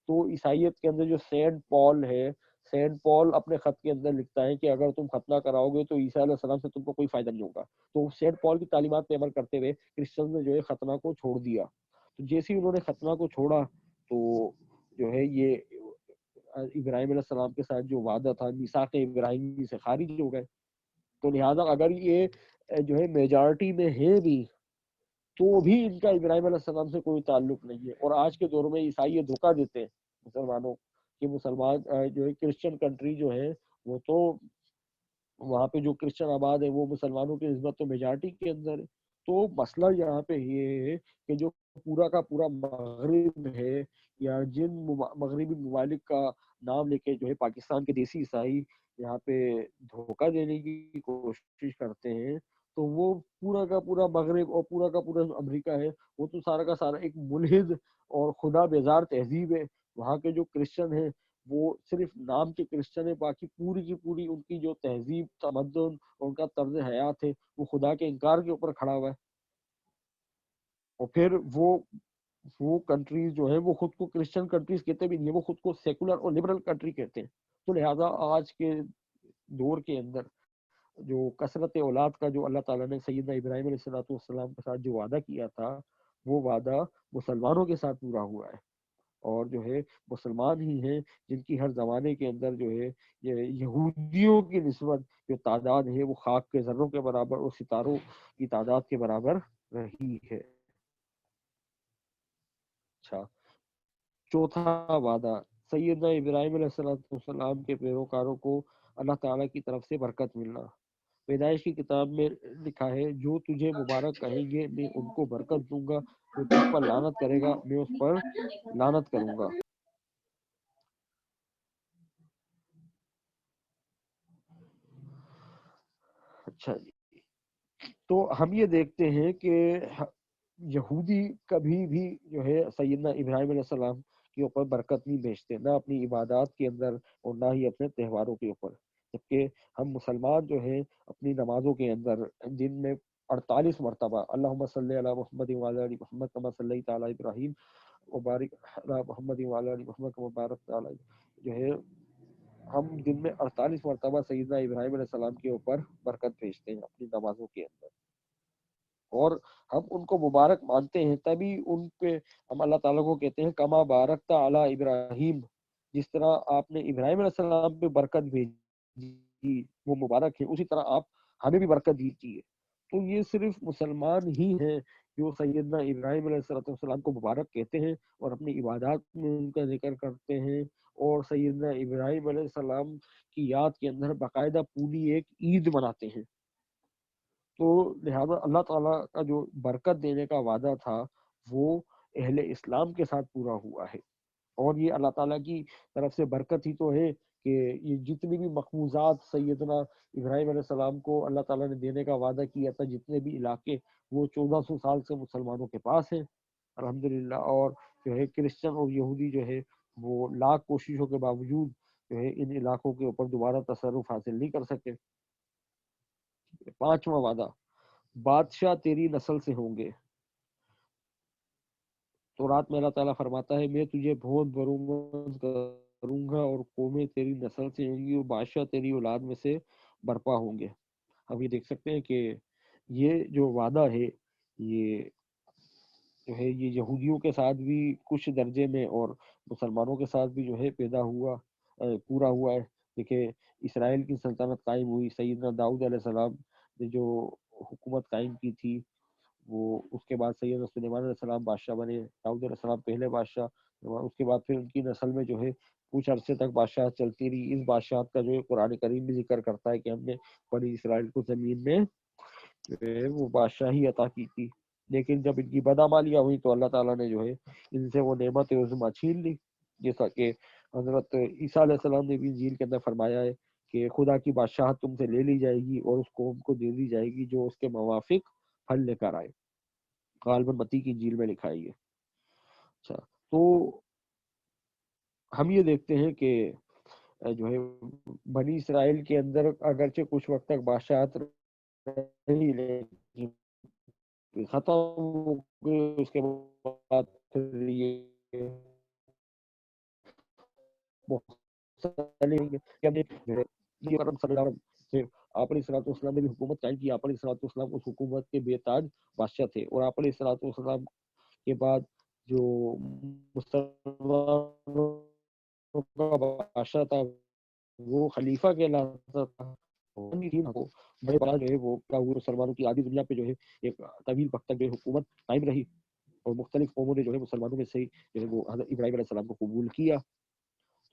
تو عیسائیت کے اندر جو سینٹ پال ہے، سینٹ پال اپنے خط کے اندر لکھتا ہے کہ اگر تم ختنہ کراؤ گے تو عیسیٰ علیہ السلام سے تم کو کوئی فائدہ نہیں ہوگا. تو سینٹ پال کی تعلیمات پہ عمل کرتے ہوئے کرسچن نے جو ہے ختنہ کو چھوڑ دیا. تو جیسے ہی انہوں نے ختنہ کو چھوڑا تو جو ہے یہ ابراہیم علیہ السلام کے ساتھ جو وعدہ تھا میثاق ابراہیمی سے خارج ہو گئے. تو لہٰذا اگر یہ جو ہے میجارٹی میں ہے بھی تو بھی ان کا ابراہیم علیہ السلام سے کوئی تعلق نہیں ہے. اور آج کے دور میں عیسائی یہ دھوکہ دیتے ہیں مسلمانوں کہ مسلمان جو ہے کرسچن کنٹری جو ہے وہ تو وہاں پہ جو کرسچن آباد ہے وہ مسلمانوں کی نسبت تو میجارٹی کے اندر ہے. تو مسئلہ یہاں پہ یہ ہے کہ جو پورا کا پورا مغرب ہے یا جن مغربی ممالک کا نام لے کے جو ہے پاکستان کے دیسی عیسائی یہاں پہ دھوکہ دینے کی کوشش کرتے ہیں، تو وہ پورا کا پورا مغرب اور پورا کا پورا امریکہ ہے وہ تو سارا کا سارا ایک ملحد اور خدا بیزار تہذیب ہے. وہاں کے جو کرسچن ہیں وہ صرف نام کے کرسچن ہیں، باقی پوری کی پوری ان کی جو تہذیب، تمدن اور ان کا طرز حیات ہے وہ خدا کے انکار کے اوپر کھڑا ہوا ہے. اور پھر وہ کنٹریز جو ہے وہ خود کو کرسچن کنٹریز کہتے بھی نہیں ہے، وہ خود کو سیکولر اور لبرل کنٹری کہتے ہیں. تو لہٰذا آج کے دور کے اندر جو کثرت اولاد کا جو اللہ تعالیٰ نے سیدنا ابراہیم علیہ السلام کے ساتھ جو وعدہ کیا تھا وہ وعدہ مسلمانوں کے ساتھ پورا ہوا ہے. اور جو ہے مسلمان ہی ہیں جن کی ہر زمانے کے اندر جو ہے یہ یہودیوں کی نسبت جو تعداد ہے وہ خاک کے ذروں کے برابر اور ستاروں کی تعداد کے برابر رہی ہے۔ اچھا، چوتھا وعدہ، سیدنا ابراہیم علیہ السلام کے پیروکاروں کو اللہ تعالیٰ کی طرف سے برکت ملنا۔ پیدائش کی کتاب میں لکھا ہے، جو تجھے مبارک کہیں گے میں ان کو برکت دوں گا، جو تجھ پر لعنت کرے گا میں اس پر لعنت کروں گا۔ اچھا جی، تو ہم یہ دیکھتے ہیں کہ یہودی کبھی بھی جو ہے سیدنا ابراہیم علیہ السلام کے اوپر برکت نہیں بھیجتے، نہ اپنی عبادات کے اندر اور نہ ہی اپنے تہواروں کے اوپر، جبکہ ہم مسلمان جو ہیں اپنی نمازوں کے اندر دن میں 48 مرتبہ اللہم صلی علی محمد وعلی آل محمد کما صلیت علی ابراہیم وبارک علی محمد وعلی آل محمد کما بارکت علی، جو ہے ہم دن میں 48 مرتبہ سیدنا ابراہیم علیہ السلام کے اوپر برکت بھیجتے ہیں اپنی نمازوں کے اندر، اور ہم ان کو مبارک مانتے ہیں، تبھی ان پہ ہم اللہ تعالیٰ کو کہتے ہیں کما بارکتا علی ابراہیم، جس طرح آپ نے ابراہیم علیہ السلام پہ برکت بھیجی وہ مبارک ہے، اسی طرح آپ ہمیں بھی برکت دیجیے۔ تو یہ صرف مسلمان ہی ہیں جو سیدنا ابراہیم علیہ السلام کو مبارک کہتے ہیں اور اپنی عبادات میں ان کا ذکر کرتے ہیں، اور سیدنا ابراہیم علیہ السلام کی یاد کے اندر باقاعدہ پوری ایک عید مناتے ہیں۔ تو لہذا اللہ تعالیٰ کا جو برکت دینے کا وعدہ تھا وہ اہل اسلام کے ساتھ پورا ہوا ہے، اور یہ اللہ تعالیٰ کی طرف سے برکت ہی تو ہے کہ یہ جتنی بھی مقبوضات سیدنا ابراہیم علیہ السلام کو اللہ تعالیٰ نے دینے کا وعدہ کیا تھا، جتنے بھی علاقے، وہ 1400 سال سے مسلمانوں کے پاس ہیں الحمدللہ، اور جو ہے کرسچن اور یہودی جو ہے وہ لاکھ کوششوں کے باوجود جو ہے ان علاقوں کے اوپر دوبارہ تصرف حاصل نہیں کر سکے۔ پانچواں وعدہ، بادشاہ تیری نسل سے ہوں گے۔ تو رات میں اللہ تعالیٰ فرماتا ہے میں تجھے بہت برومند کروں گا اور قومیں تیری نسل سے ہوں گی اور بادشاہ تیری اولاد میں سے برپا ہوں گے۔ ہم یہ دیکھ سکتے ہیں کہ یہ جو وعدہ ہے یہ جو ہے یہ یہودیوں کے ساتھ بھی کچھ درجے میں اور مسلمانوں کے ساتھ بھی جو ہے پیدا ہوا پورا ہوا ہے۔ دیکھیں اسرائیل کی سلطنت قائم ہوئی، سیدنا داؤد علیہ السلام نے جو حکومت قائم کی تھی، وہ اس کے بعد سیدنا سلیمان علیہ السلام بادشاہ بنے، داؤد علیہ السلام پہلے بادشاہ، اس کے بعد پھر ان کی نسل میں جو ہے کچھ عرصے تک بادشاہت چلتی رہی۔ اس بادشاہت کا جو ہے قرآن کریم بھی ذکر کرتا ہے کہ ہم نے بنی اسرائیل کو زمین میں جو ہے وہ بادشاہی عطا کی تھی، لیکن جب ان کی بدعمالیاں ہوئی تو اللہ تعالیٰ نے جو ہے ان سے وہ نعمت عظمیٰ چھین لی، جیسا کہ حضرت عیسیٰ علیہ السلام نے بھی انجیل کے اندر فرمایا ہے کہ خدا کی بادشاہت تم سے لے لی جائے گی اور اس قوم کو دے دی جائے گی جو اس کے موافق پھل لے کر آئے، غالباً متی کی انجیل میں لکھا ہے یہ۔ اچھا، تو ہم یہ دیکھتے ہیں کہ جو ہے بنی اسرائیل کے اندر اگرچہ کچھ وقت تک بادشاہت رہی لیکن ختم ہو گئی، اس کے بعد پھر یہ آپ علیہ الصلوۃ والسلام نے بھی حکومت قائم کی، آپ علیہ الصلوۃ والسلام اس حکومت کے بے تاج بادشاہ تھے، اور آپ علیہ الصلوۃ والسلام کے بعد جو مسلمانوں کا بادشاہ تھا وہ خلیفہ کہلاتا تھا، بڑے بڑا جو ہے وہ مسلمانوں کی آدھی دنیا پہ جو ہے ایک طویل وقت تک جو ہے حکومت قائم رہی، اور مختلف قوموں نے جو ہے مسلمانوں میں سے جو ہے وہ حضرت ابراہیم علیہ السلام کو قبول کیا۔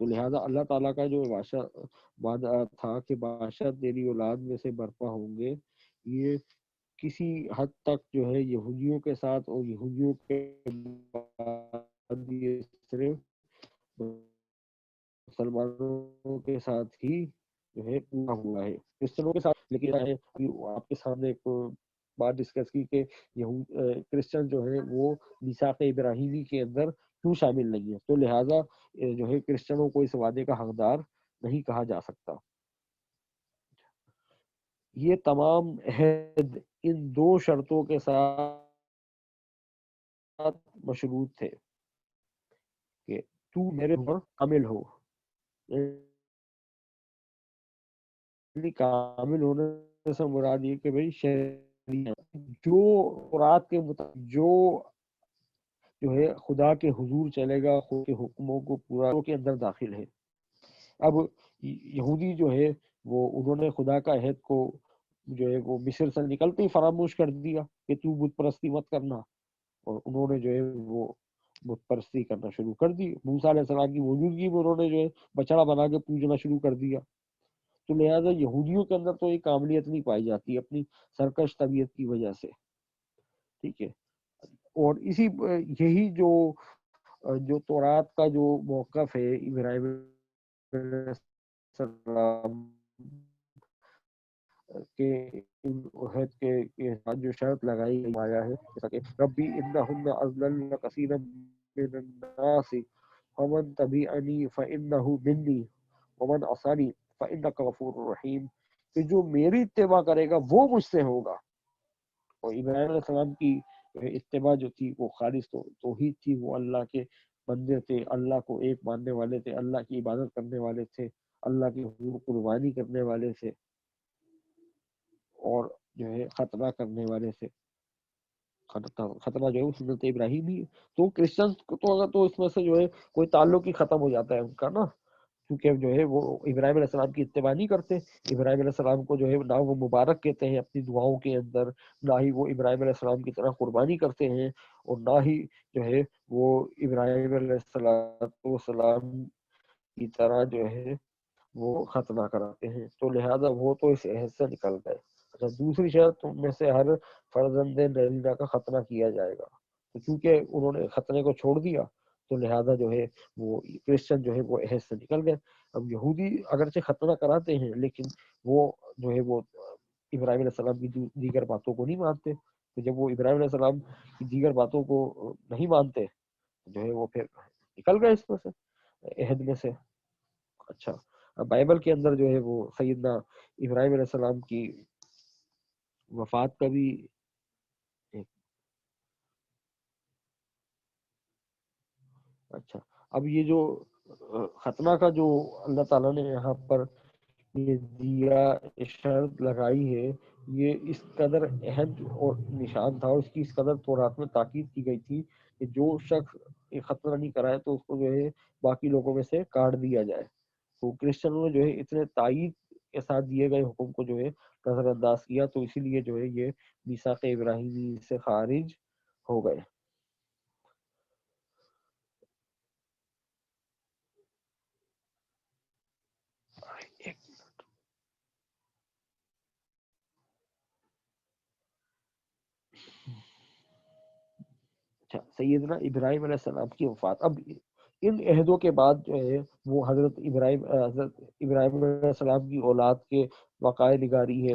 تو لہٰذا اللہ تعالیٰ کا جو وعدہ تھا کہ بادشاہ تیری اولاد میں سے برپا ہوں گے، یہ کسی حد تک جو ہے یہودیوں کے ساتھ اور یہودیوں کے بعد یہ صرف مسلمانوں کے ساتھ ہی جو ہے پورا ہوا ہے، کرسچنوں کے ساتھ لیکن آپ کے سامنے ایک بات ڈسکس کی کہ کرسچن جو ہے وہ میثاق ابراہیمی کے اندر کیوں شامل نہیں ہے، تو لہٰذا جو ہے کرسچنوں کو اس وعدے کا حقدار نہیں کہا جا سکتا۔ یہ تمام عہد ان دو شرطوں کے ساتھ مشروط تھے کہ تو میرے اوپر کامل ہو، یعنی کامل ہونے سے مراد یہ کہ بھائی شریعت جو قرآن کے مطابق جو جو ہے خدا کے حضور چلے گا، خود کے حکموں کو پورا کے اندر داخل ہے۔ اب یہودی جو ہے وہ انہوں نے خدا کا عہد کو جو ہے وہ مصر سے نکلتے ہی فراموش کر دیا کہ تو بت پرستی مت کرنا، اور انہوں نے جو ہے وہ بت پرستی کرنا شروع کر دی۔ موسیٰ علیہ السلام کی موجودگی میں انہوں نے جو ہے بچڑا بنا کے پوجنا شروع کر دیا۔ تو لہٰذا یہودیوں کے اندر تو ایک کاملیت نہیں پائی جاتی اپنی سرکش طبیعت کی وجہ سے، ٹھیک ہے۔ اور اسی یہی جو جو تورات کا جو موقف ہے ابراہیم علیہ السلام کے عہد کے ساتھ جو شرط لگائی گئی آیا ہے، جیسا کہ ربی انہن اضللن کثیرا من الناس فمن تبعنی فانہ منی ومن عصانی فانک غفور رحیم، کہ جو میری اتباع کرے گا وہ مجھ سے ہوگا۔ اور ابراہیم علیہ السلام کی اتباع جو تھی وہ خالص توحید تھی، وہ اللہ کے بندے تھے، اللہ کو ایک ماننے والے تھے، اللہ کی عبادت کرنے والے تھے، اللہ کے حضور قربانی کرنے والے تھے، اور جو ہے ختنہ کرنے والے تھے۔ ختنہ جو ہے وہ سنت ابراہیم ہی ہے۔ تو کرسچنس کو تو اگر تو اس میں سے جو ہے کوئی تعلق ہی ختم ہو جاتا ہے ان کا نا، کیونکہ جو ہے وہ ابراہیم علیہ السلام کی اتباع نہیں کرتے۔ ابراہیم علیہ السلام کو جو ہے نہ وہ مبارک کہتے ہیں اپنی دعاؤں کے اندر، نہ ہی وہ ابراہیم علیہ السلام کی طرح قربانی کرتے ہیں، اور نہ ہی جو ہے وہ ابراہیم علیہ السلام کی طرح جو ہے وہ ختنہ کراتے ہیں۔ تو لہٰذا وہ تو اس عہد سے نکل گئے۔ اچھا، دوسری شرط میں سے ہر فرزند نرینہ کا ختنہ کیا جائے گا، تو چونکہ انہوں نے ختنے کو چھوڑ دیا تو لہٰذا جو ہے وہ کرسچن جو ہے وہ عہد سے نکل گئے۔ اب یہودی اگرچہ ختنہ کراتے ہیں لیکن وہ جو ہے وہ ابراہیم علیہ السلام کی دیگر باتوں کو نہیں مانتے، تو جب وہ ابراہیم علیہ السلام کی دیگر باتوں کو نہیں مانتے جو ہے وہ پھر نکل گئے اس میں سے، عہد میں سے۔ اچھا، اب بائبل کے اندر جو ہے وہ سیدنا ابراہیم علیہ السلام کی وفات کا بھی اچھا، اب یہ جو ختنہ کا جو اللہ تعالیٰ نے یہاں پر یہ دیا شرط لگائی ہے، یہ اس قدر اہم اور نشان تھا، اور اس کی اس قدر تورات میں تاکید کی گئی تھی کہ جو شخص یہ ختنہ نہیں کرائے تو اس کو جو ہے باقی لوگوں میں سے کاٹ دیا جائے۔ تو کرسچنوں نے جو ہے اتنے تائید کے ساتھ دیے گئے حکم کو جو ہے نظر انداز کیا، تو اسی لیے جو ہے یہ میثاق ابراہیمی سے خارج ہو گئے۔ اچھا، سیدنا ابراہیم علیہ السلام کی وفات، اب ان عہدوں کے بعد جو ہے وہ حضرت ابراہیم علیہ السلام کی اولاد کے وقائع نگاری ہے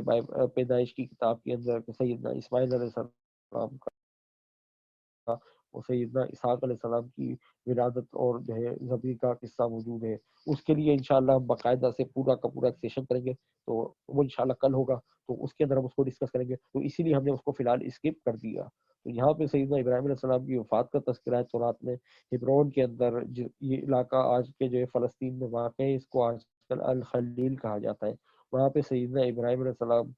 پیدائش کی کتاب کے اندر کہ سیدنا اسماعیل علیہ السلام کا اور سیدنا اسحاق علیہ السلام کی ولادت اور جو ہے ذبح کا قصہ موجود ہے۔ اس کے لیے انشاءاللہ ہم باقاعدہ سے پورا کا پورا سیشن کریں گے، تو وہ انشاءاللہ کل ہوگا، تو اس کے اندر ہم اس کو ڈسکس کریں گے، تو اسی لیے ہم نے اس کو فی الحال اسکپ کر دیا۔ تو یہاں پہ سیدنا ابراہیم علیہ السلام کی وفات کا تذکرہ ہے تورات میں، ہبرون کے اندر، یہ علاقہ آج کے جو ہے فلسطین میں واقع ہے، اس کو آج کل الخلیل کہا جاتا ہے۔ وہاں پہ سیدنا ابراہیم علیہ السلام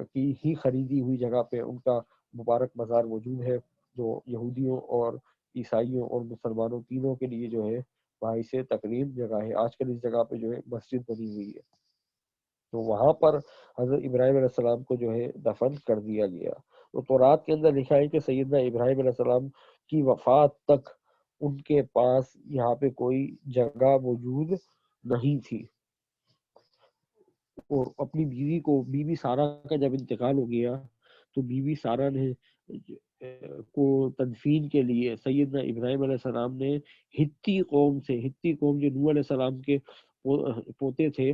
کی ہی خریدی ہوئی جگہ پہ ان کا مبارک مزار موجود ہے، جو یہودیوں اور عیسائیوں اور مسلمانوں تینوں کے لیے جو ہے باعث تکریم جگہ ہے۔ آج کل اس جگہ پہ جو ہے مسجد بنی ہوئی ہے، تو وہاں پر حضرت ابراہیم علیہ السلام کو جو ہے دفن کر دیا گیا۔ تو تورات کے اندر لکھا ہے کہ سیدنا ابراہیم علیہ السلام کی وفات تک ان کے پاس یہاں پہ کوئی جگہ موجود نہیں تھی، اور اپنی بیوی کو، بی بی سارہ کا جب انتقال ہو گیا تو بی بی سارہ نے کو تدفین کے لیے سیدنا ابراہیم علیہ السلام نے ہتی قوم سے، ہتی قوم جو نوح علیہ السلام کے پوتے تھے،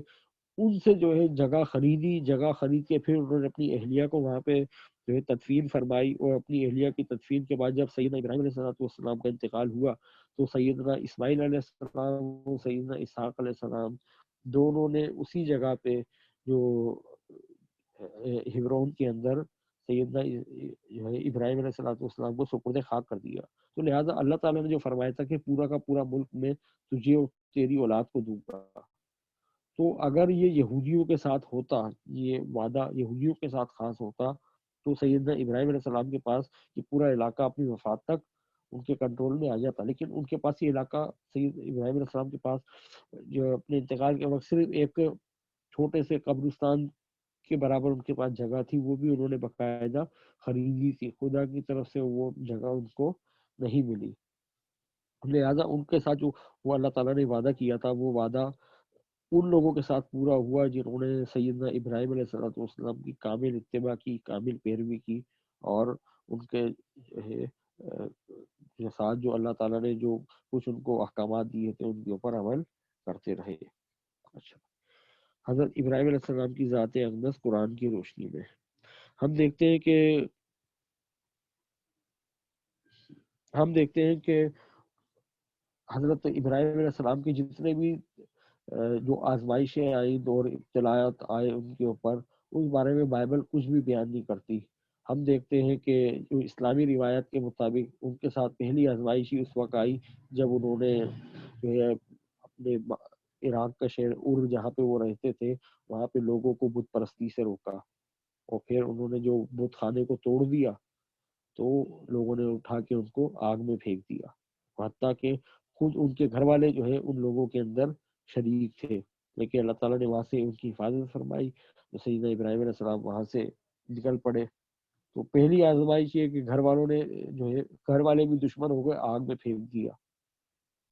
ان سے جو ہے جگہ خریدی، جگہ خرید کے پھر انہوں نے اپنی اہلیہ کو وہاں پہ جو ہے تدفین فرمائی، اور اپنی اہلیہ کی تدفین کے بعد جب سیدنا ابراہیم علیہ السلام کا انتقال ہوا تو سیدنا اسماعیل علیہ السلام اور سیدنا اسحاق علیہ السلام دونوں نے اسی جگہ پہ جو ہبرون کے اندر سیدنا ابراہیم علیہ السلام کو سپرد خاک کر دیا۔ تو لہٰذا اللہ تعالیٰ نے جو فرمایا تھا کہ پورا کا پورا ملک میں تجھے اور تیری اولاد کو دوں گا، تو اگر یہ یہودیوں کے ساتھ ہوتا، یہ وعدہ یہودیوں کے ساتھ خاص ہوتا، تو سیدنا ابراہیم علیہ السلام کے پاس یہ پورا علاقہ اپنی وفات تک ان کے کنٹرول میں آ جاتا، لیکن ان کے پاس یہ علاقہ سید ابراہیم علیہ السلام کے پاس جو اپنے انتقال کے وقت صرف ایک چھوٹے سے قبرستان کے برابر ان کے پاس جگہ تھی، وہ بھی انہوں نے باقاعدہ خریدی تھی، خدا کی طرف سے وہ جگہ ان کو نہیں ملی، لہٰذا ان کے ساتھ جو وہ اللہ تعالیٰ نے وعدہ کیا تھا وہ وعدہ ان لوگوں کے ساتھ پورا ہوا جنہوں نے سیدنا ابراہیم علیہ السلام کی کامل اتباع کی، کامل پیروی کی، اور ان کے کے ساتھ جو اللہ تعالیٰ نے جو کچھ ان کو احکامات دیے تھے ان کے اوپر عمل کرتے رہے۔ اچھا، حضرت ابراہیم علیہ السلام کی ذات اقدس قرآن کی روشنی میں ہم دیکھتے ہیں کہ حضرت ابراہیم علیہ السلام کی جتنے بھی جو آزمائشیں آئیں اور ابتلاءات آئے ان کے اوپر، اس بارے میں بائبل کچھ بھی بیان نہیں کرتی۔ ہم دیکھتے ہیں کہ جو اسلامی روایت کے مطابق ان کے ساتھ پہلی آزمائش ہی اس وقت آئی جب انہوں نے جو ہے اپنے عراق کا شہر ار جہاں پہ وہ رہتے تھے وہاں پہ لوگوں کو بت پرستی سے روکا، اور پھر انہوں نے جو بت خانے کو توڑ دیا تو لوگوں نے اٹھا کے ان کو آگ میں پھینک دیا، حتیٰ کہ خود ان کے گھر والے جو ہے ان لوگوں کے اندر شریک تھے، لیکن اللہ تعالیٰ نے وہاں سے ان کی حفاظت فرمائی، تو سیدنا ابراہیم علیہ السلام وہاں سے نکل پڑے۔ تو پہلی آزمائش یہ کہ گھر والوں نے جو ہے گھر والے بھی دشمن ہو گئے، آگ میں پھینک دیا،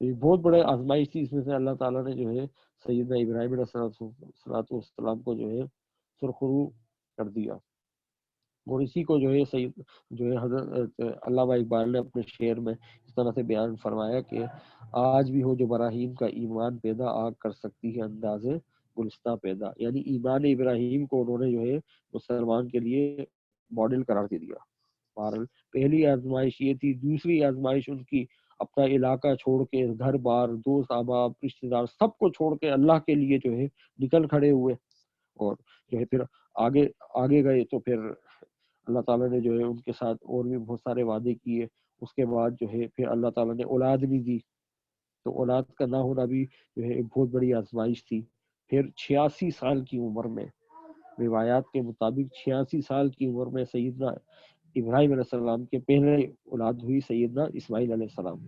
تو یہ بہت بڑے آزمائش تھی، اس میں سے اللہ تعالیٰ نے جو ہے سیدنا ابراہیم علیہ السلام کو جو ہے سرخرو کر دیا، اور اسی کو جو ہے حضرت علامہ اقبال نے اپنے شعر میں اس طرح سے بیان فرمایا کہ آج بھی ہو جو براہیم کا ایمان پیدا، آگ کر سکتی ہے انداز گلستہ پیدا، یعنی ایمان ابراہیم کو انہوں نے جو ہے مسلمان کے لیے ماڈل قرار دے دیا۔ بہرحال پہلی آزمائش یہ تھی، دوسری آزمائش ان کی اپنا علاقہ چھوڑ کے، گھر بار، دوست احباب، رشتے دار سب کو چھوڑ کے اللہ کے لیے جو ہے نکل کھڑے ہوئے، اور جو ہے پھر آگے گئے، تو پھر اللہ تعالیٰ نے جو ہے ان کے ساتھ اور بھی بہت سارے وعدے کیے، اس کے بعد جو ہے پھر اللہ تعالیٰ نے اولاد بھی دی، تو اولاد کا نہ ہونا بھی جو ہے ایک بہت بڑی آزمائش تھی۔ پھر 86 سال کی عمر میں، روایات کے مطابق 86 سال کی عمر میں سیدنا ابراہیم علیہ السلام کے پہلے اولاد ہوئی سیدنا اسماعیل علیہ السلام،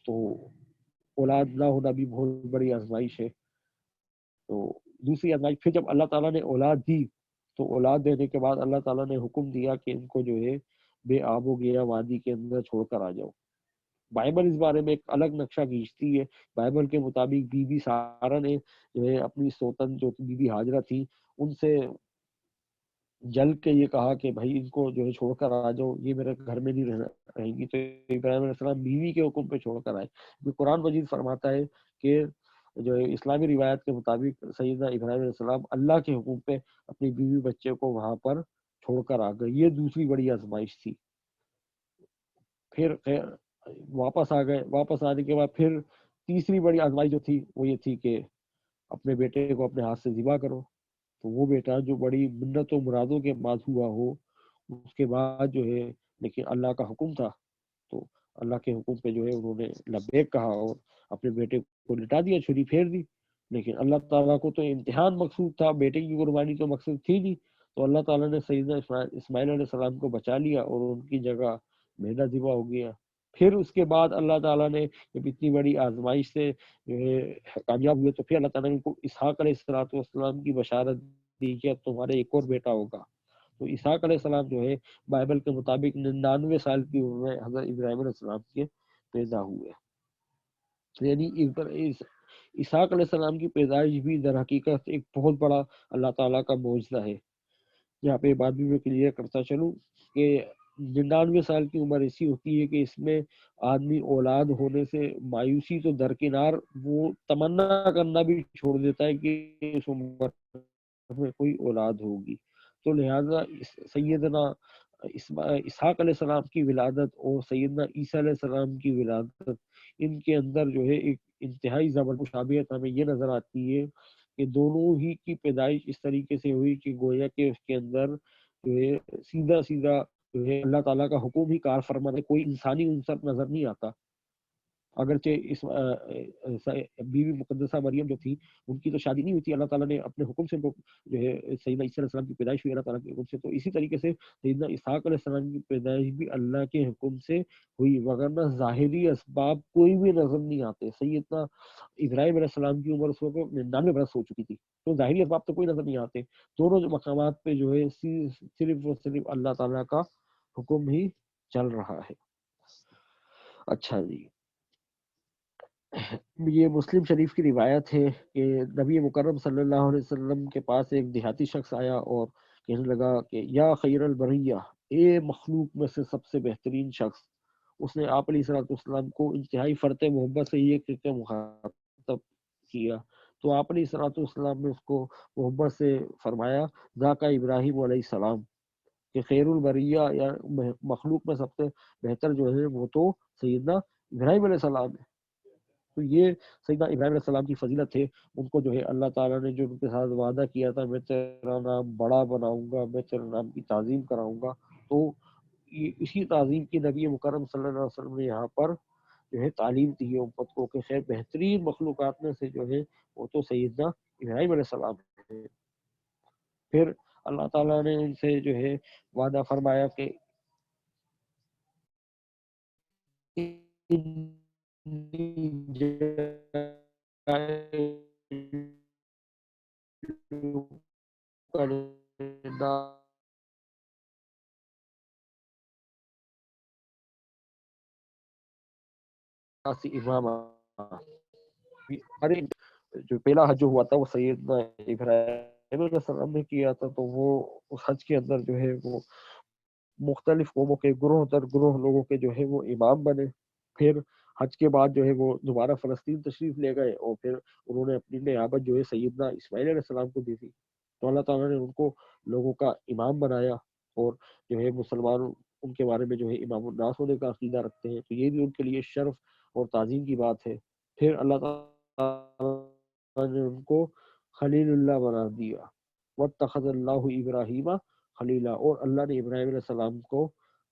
تو اولاد نہ ہونا بھی بہت بڑی آزمائش ہے۔ تو دوسری آزمائش پھر جب اللہ تعالیٰ نے اولاد دی، تو اولاد دینے کے بعد اللہ تعالیٰ نے حکم دیا کہ ان کو جو ہے بے آب و گیا وادی کے اندر چھوڑ کر آ جاؤ۔ بائبل اس بارے میں ایک الگ نقشہ کھینچتی ہے۔ بائبل کے مطابق بی بی سارہ نے جو ہے اپنی سوتن جو بی بی ہاجرہ تھی ان سے جل کے یہ کہا کہ بھائی ان کو جو ہے چھوڑ کر آ جاؤ، یہ میرے گھر میں نہیں رہیں گی، تو ابراہیم علیہ السلام بیوی کے حکم پہ چھوڑ کر آئے۔ قرآن مجید فرماتا ہے کہ جو ہے اسلامی روایت کے مطابق سیدنا ابراہیم علیہ السلام اللہ کے حکم پہ اپنی بیوی بچے کو وہاں پر چھوڑ کر آ گئے، یہ دوسری بڑی آزمائش تھی۔ پھر واپس آ گئے، واپس آنے کے بعد پھر تیسری بڑی آزمائش جو تھی وہ یہ تھی کہ اپنے بیٹے کو اپنے ہاتھ سے ذبح کرو، تو وہ بیٹا جو بڑی منت و مرادوں کے بعد ہوا ہو، اس کے بعد جو ہے لیکن اللہ کا حکم تھا، تو اللہ کے حکم پہ جو ہے انہوں نے لبیک کہا اور اپنے بیٹے کو لٹا دیا، چھری پھیر دی، لیکن اللہ تعالیٰ کو تو امتحان مقصود تھا، بیٹے کی قربانی تو مقصود تھی نہیں، تو اللہ تعالیٰ نے سیدنا اسماعیل علیہ السلام کو بچا لیا اور ان کی جگہ بیٹا ذبح ہو گیا۔ پھر اس کے بعد اللہ تعالیٰ نے جب اتنی بڑی آزمائش سے جو ہے کامیاب ہوئے، تو پھر اللہ تعالیٰ نے ان کو اسحاق علیہ السلام کی بشارت دی کہ اب تمہارے ایک اور بیٹا ہوگا، تو اسحاق علیہ السلام جو ہے بائبل کے مطابق 99 سال کی عمر میں حضرت ابراہیم علیہ السلام کے پیدا ہوئے، یعنی اسحاق علیہ السلام کی پیدائش بھی در حقیقت ایک بہت بڑا اللہ تعالیٰ کا معجزہ ہے۔ یہاں پہ بات بھی میں کلیئر کرتا چلوں کہ 99 سال کی عمر ایسی ہوتی ہے کہ اس میں آدمی اولاد ہونے سے مایوسی تو درکنار، وہ تمنا کرنا بھی چھوڑ دیتا ہے کہ اس عمر میں کوئی اولاد ہوگی، تو لہٰذا سیدنا اسحاق علیہ السلام کی ولادت اور سیدنا عیسیٰ علیہ السلام کی ولادت، ان کے اندر جو ہے ایک انتہائی زبردست مشابہت ہمیں یہ نظر آتی ہے کہ دونوں ہی کی پیدائش اس طریقے سے ہوئی کہ گویا کہ اس کے اندر جو ہے سیدھا سیدھا جو ہے اللہ تعالیٰ کا حکم ہی کار فرما ہے، کوئی انسانی عنصر نظر نہیں آتا، اگرچہ اس بیوی مقدسہ مریم جو تھی ان کی تو شادی نہیں ہوئی تھی، اللہ تعالیٰ نے اپنے حکم سے جو ہے سیدنا عیسیٰ علیہ السلام کی پیدائش ہوئی اللہ تعالیٰ کے حکم سے، تو اسی طریقے سے سیدنا اسحاق علیہ السلام کی پیدائش بھی اللہ کے حکم سے ہوئی، وگرنہ ظاہری اسباب کوئی بھی نظر نہیں آتے۔ سیدنا ابراہیم علیہ السلام کی عمر اس وقت 99 برس ہو چکی تھی، تو ظاہری اسباب تو کوئی نظر نہیں آتے، دونوں مقامات پہ جو ہے صرف اور صرف اللہ تعالیٰ کا حکم ہی چل رہا ہے۔ اچھا جی، یہ مسلم شریف کی روایت ہے کہ نبی مکرم صلی اللہ علیہ وسلم کے پاس ایک دیہاتی شخص آیا اور کہنے لگا کہ یا خیر البریہ، اے مخلوق میں سے سب سے بہترین شخص۔ اس نے آپ علیہ السلام کو انتہائی فرط محبت سے یہ کہہ کے مخاطب کیا، تو آپ علیہ السلام نے اس کو محبت سے فرمایا ذاکا ابراہیم علیہ السلام، کہ خیر البریہ یا مخلوق میں سب سے بہتر جو ہے وہ تو سیدنا ابراہیم علیہ السلام ہے۔ تو یہ سیدنا ابراہیم علیہ السلام کی فضیلت ہے، ان کو جو ہے اللہ تعالیٰ نے جو ان کے ساتھ وعدہ کیا تھا میں تیرا نام بڑا بناؤں گا، میں تیرے نام کی تعظیم کراؤں گا، تو اسی تعظیم کی نبی مکرم صلی اللہ علیہ وسلم نے یہاں پر جو ہے تعلیم دی ہے امت کو کہ خیر بہترین مخلوقات میں سے جو ہے وہ تو سیدنا ابراہیم علیہ السلام ہے۔ پھر اللہ تعالیٰ نے ان سے جو ہے وعدہ فرمایا کہ امام، ارے جو پہلا حج جو ہوا تھا وہ سیدنا ابراہیم علیہ السلام نے کیا تھا، تو وہ اس حج کے اندر جو ہے وہ مختلف قوموں کے گروہ در گروہ لوگوں کے جو ہے وہ امام بنے۔ پھر حج کے بعد جو ہے وہ دوبارہ فلسطین تشریف لے گئے اور پھر انہوں نے اپنی نیابت جو ہے سیدنا اسماعیل علیہ السلام کو دی تھی، تو اللہ تعالیٰ نے ان کو لوگوں کا امام بنایا، اور جو ہے مسلمان ان کے بارے میں جو ہے امام الناس ہونے کا عقیدہ رکھتے ہیں، تو یہ بھی ان کے لیے شرف اور تعظیم کی بات ہے۔ پھر اللہ تعالیٰ نے ان کو خلیل اللہ بنا دیا، واتخذ اللہ ابراہیم خلیلہ، اور اللہ نے ابراہیم علیہ السلام کو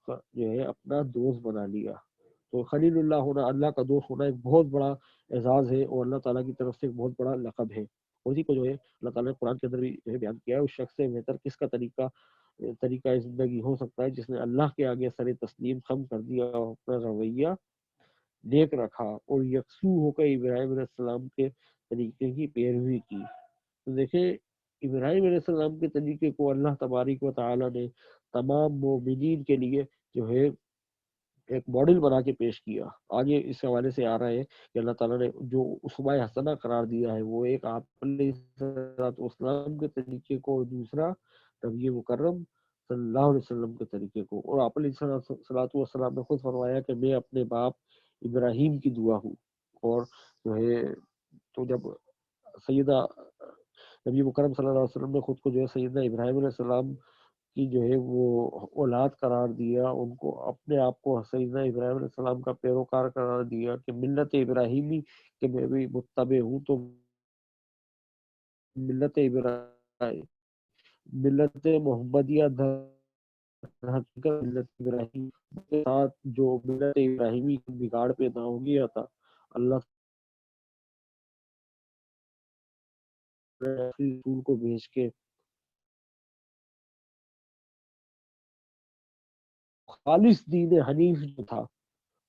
جو ہے اپنا دوست بنا لیا۔ تو خلیل اللہ ہونا، اللہ کا دوست ہونا ایک بہت بڑا اعزاز ہے اور اللہ تعالیٰ کی طرف سے ایک بہت بڑا لقب ہے، اسی کو جو ہے اللہ تعالیٰ نے قرآن کے اندر بھی جو ہے بیان کیا ہے، اس شخص سے بہتر کس کا طریقہ زندگی ہو سکتا ہے جس نے اللہ کے آگے سر تسلیم خم کر دیا اور اپنا رویہ نیک رکھا اور یکسو ہو کر ابراہیم علیہ السلام کے طریقے کی پیروی کی۔ تو دیکھیں ابراہیم علیہ السلام کے طریقے کو اللہ تبارک و تعالی نے تمام مومنین کے لیے جو ہے ایک ماڈل بنا کے پیش کیا۔ آگے اس حوالے سے آ رہا ہے کہ اللہ تعالیٰ نے جو اسوہ حسنہ قرار دیا ہے وہ ایک آپ علیہ السلام کے طریقے کو، اور دوسرا نبی مکرم صلی اللہ علیہ وسلم کے طریقے کو، اور آپ علیہ السلام نے خود فرمایا کہ میں اپنے باپ ابراہیم کی دعا ہوں، اور جو ہے تو جب سیدہ نبی مکرم صلی اللہ علیہ وسلم نے خود کو جو ہے سیدنا ابراہیم علیہ السلام کی جو ہے وہ اولاد قرار دیا، ان کو اپنے آپ کو سیدنا ابراہیم علیہ السلام کا پیروکار قرار دیا کہ ملت ابراہیمی کہ میں بھی متبع ہوں، تو ملت ابراہیم، ملت محمدیہ ملت ابراہیم کے ساتھ جو ملت ابراہیمی بگاڑ پیدا ہو گیا تھا، اللہ رسول کو بھیج کے خالص دین حنیف جو تھا،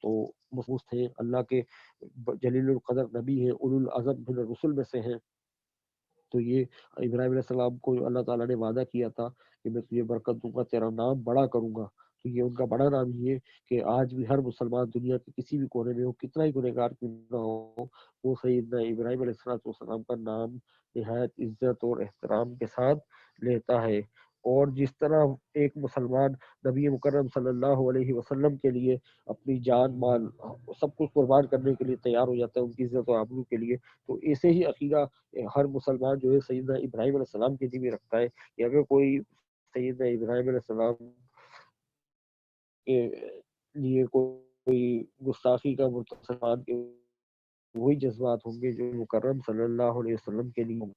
تو مخصوص تھے اللہ کے جلیل القدر نبی ہیں، اولو العزم من الرسل میں سے ہیں، تو یہ ابراہیم علیہ السلام کو اللہ تعالیٰ نے وعدہ کیا تھا کہ میں تجھے برکت دوں گا، تیرا نام بڑا کروں گا، تو یہ ان کا بڑا نام یہ کہ آج بھی ہر مسلمان دنیا کے کسی بھی کونے میں ہو، کتنا ہی گنہگار کیوں نہ ہو، وہ سیدنا ابراہیم علیہ السلام کا نام نہایت عزت اور احترام کے ساتھ لیتا ہے۔ اور جس طرح ایک مسلمان نبی مکرم صلی اللہ علیہ وسلم کے لیے اپنی جان مال سب کچھ قربان کرنے کے لیے تیار ہو جاتا ہے ان کی عزت و آبرو کے لیے، تو ایسے ہی عقیدہ ہر مسلمان جو ہے سیدنا ابراہیم علیہ السلام کے لیے بھی رکھتا ہے کہ اگر کوئی سیدنا ابراہیم علیہ السلام کے لیے کوئی گستاخی کا مسلمان کے وہی جذبات ہوں گے جو مکرم صلی اللہ علیہ وسلم کے لیے